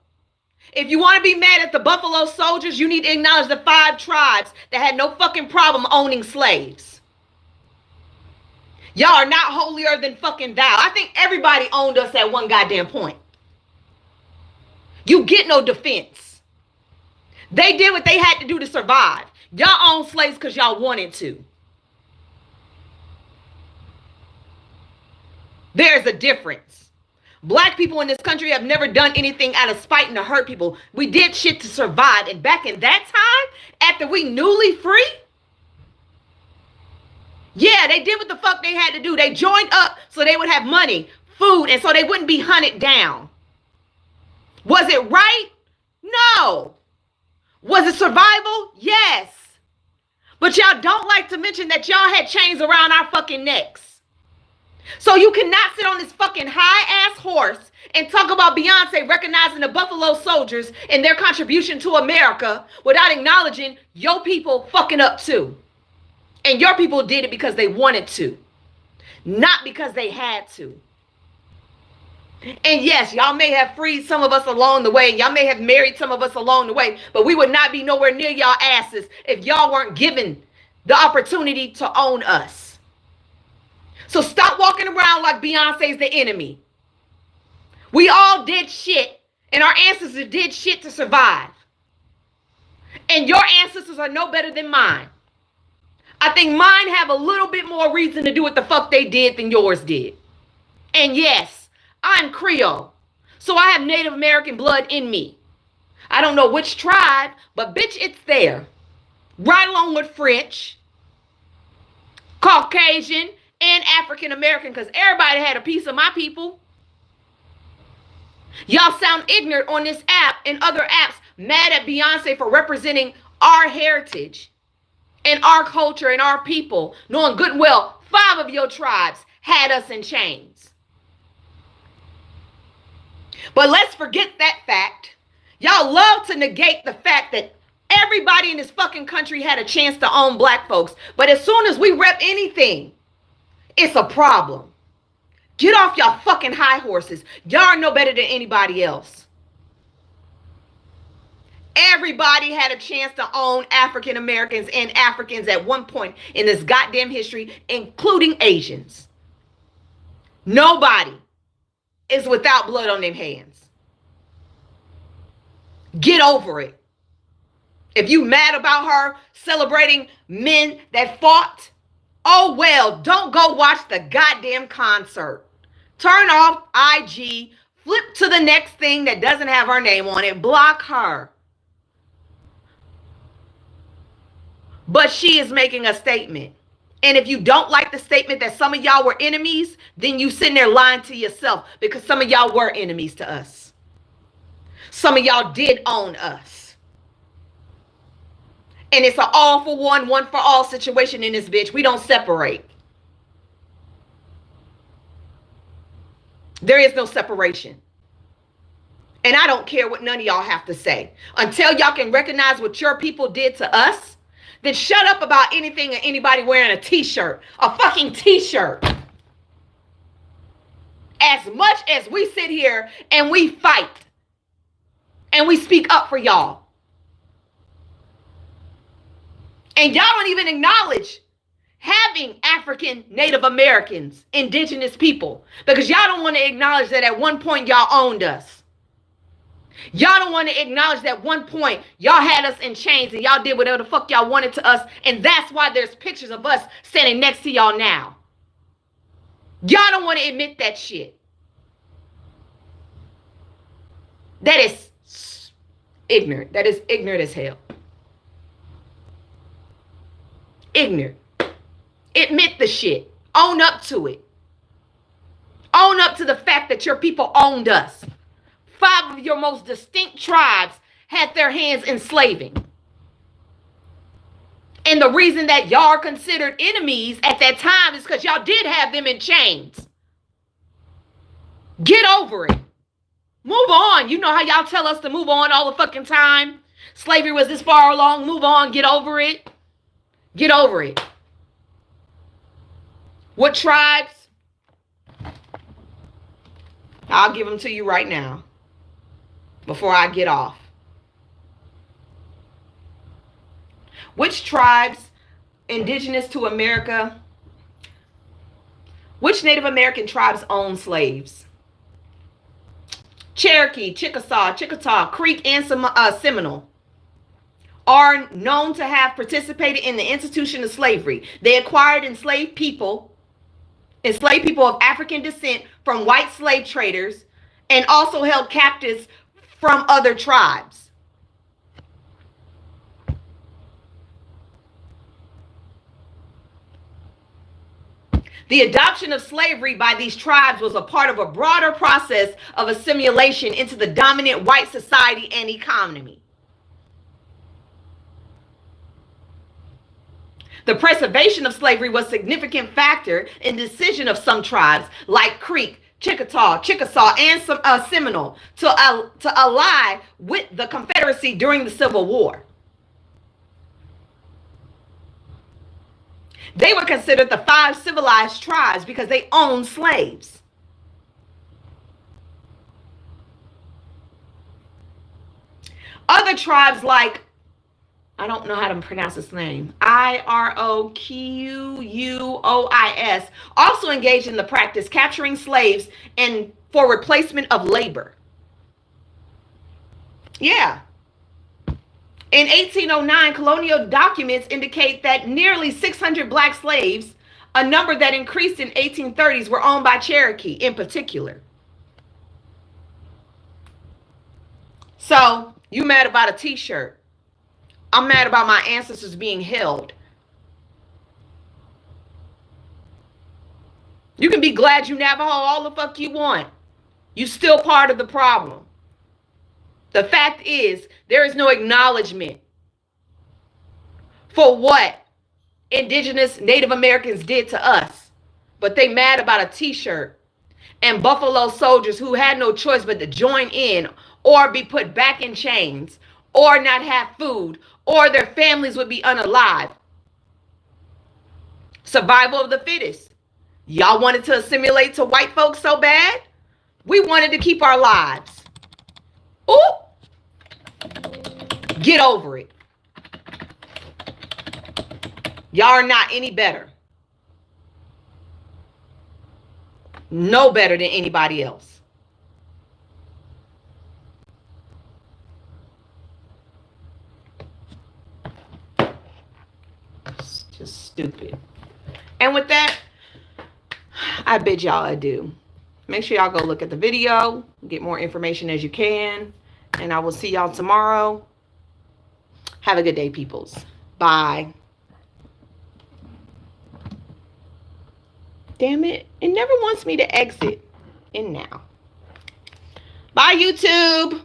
if you want to be mad at the Buffalo Soldiers, you need to acknowledge the 5 tribes that had no fucking problem owning slaves. Y'all are not holier than fucking thou. I think everybody owned us at one goddamn point. You get no defense. They did what they had to do to survive. Y'all own slaves because y'all wanted to. There's a difference. Black people in this country have never done anything out of spite and to hurt people. We did shit to survive. And back in that time, after we newly free, yeah, they did what the fuck they had to do. They joined up so they would have money, food, and so they wouldn't be hunted down. Was it right? No. Was it survival? Yes. But y'all don't like to mention that y'all had chains around our fucking necks. So you cannot sit on this fucking high-ass horse and talk about Beyonce recognizing the Buffalo Soldiers and their contribution to America without acknowledging your people fucking up too. And your people did it because they wanted to, not because they had to. And yes, y'all may have freed some of us along the way. Y'all may have married some of us along the way, but we would not be nowhere near y'all asses if y'all weren't given the opportunity to own us. So stop walking around like Beyonce's the enemy. We all did shit, and our ancestors did shit to survive. And your ancestors are no better than mine. I think mine have a little bit more reason to do what the fuck they did than yours did. And yes, I'm Creole. So I have Native American blood in me. I don't know which tribe, but bitch, it's there. Right along with French, Caucasian, and African American, because everybody had a piece of my people. Y'all sound ignorant on this app and other apps, mad at Beyonce for representing our heritage and our culture and our people, knowing good and well 5 of your tribes had us in chains. But let's forget that fact. Y'all love to negate the fact that everybody in this fucking country had a chance to own black folks. But as soon as we rep anything, it's a problem. Get off y'all fucking high horses. Y'all are no better than anybody else. Everybody had a chance to own African Americans and Africans at one point in this goddamn history, including Asians. Nobody is without blood on their hands. Get over it. If you mad about her celebrating men that fought, oh well, don't go watch the goddamn concert. Turn off IG, flip to the next thing that doesn't have her name on it, block her. But she is making a statement. And if you don't like the statement that some of y'all were enemies, then you sitting there lying to yourself, because some of y'all were enemies to us. Some of y'all did own us. And it's an all for one, one for all situation in this bitch. We don't separate. There is no separation. And I don't care what none of y'all have to say. Until y'all can recognize what your people did to us, then shut up about anything or anybody wearing a t-shirt. A fucking t-shirt. As much as we sit here and we fight and we speak up for y'all, and y'all don't even acknowledge having African, Native Americans, indigenous people, because y'all don't want to acknowledge that at one point y'all owned us. Y'all don't want to acknowledge that at one point y'all had us in chains and y'all did whatever the fuck y'all wanted to us, and that's why there's pictures of us standing next to y'all now. Y'all don't want to admit that shit. That is ignorant. That is ignorant as hell. Ignorant. Admit the shit. Own up to it. Own up to the fact that your people owned us. 5 of your most distinct tribes had their hands enslaving. And the reason that y'all are considered enemies at that time is because y'all did have them in chains. Get over it. Move on. You know how y'all tell us to move on all the fucking time? Slavery was this far along. Move on. Get over it. Get over it. What tribes? I'll give them to you right now before I get off. Which tribes indigenous to America? Which Native American tribes own slaves? Cherokee, Chickasaw, Creek, and Seminole are known to have participated in the institution of slavery. They acquired enslaved people of African descent from white slave traders, and also held captives from other tribes. The adoption of slavery by these tribes was a part of a broader process of assimilation into the dominant white society and economy. The preservation of slavery was a significant factor in the decision of some tribes like Creek, Chickasaw, and Seminole to ally with the Confederacy during the Civil War. They were considered the 5 civilized tribes because they owned slaves. Other tribes like, I don't know how to pronounce his name, Iroquois, also engaged in the practice capturing slaves and for replacement of labor. Yeah. In 1809, colonial documents indicate that nearly 600 black slaves, a number that increased in 1830s, were owned by Cherokee in particular. So, you mad about a t-shirt. I'm mad about my ancestors being held. You can be glad you Navajo all the fuck you want. You still part of the problem. The fact is, there is no acknowledgement for what indigenous Native Americans did to us. But they mad about a t-shirt and Buffalo soldiers who had no choice but to join in or be put back in chains or not have food or their families would be unalive. Survival of the fittest. Y'all wanted to assimilate to white folks so bad? We wanted to keep our lives. Ooh. Get over it. Y'all are not any better. No better than anybody else. It's just stupid. And with that, I bid y'all adieu. Make sure y'all go look at the video, get more information as you can, and I will see y'all tomorrow. Have a good day, peoples. Bye. Damn it. It never wants me to exit. And now. Bye, YouTube.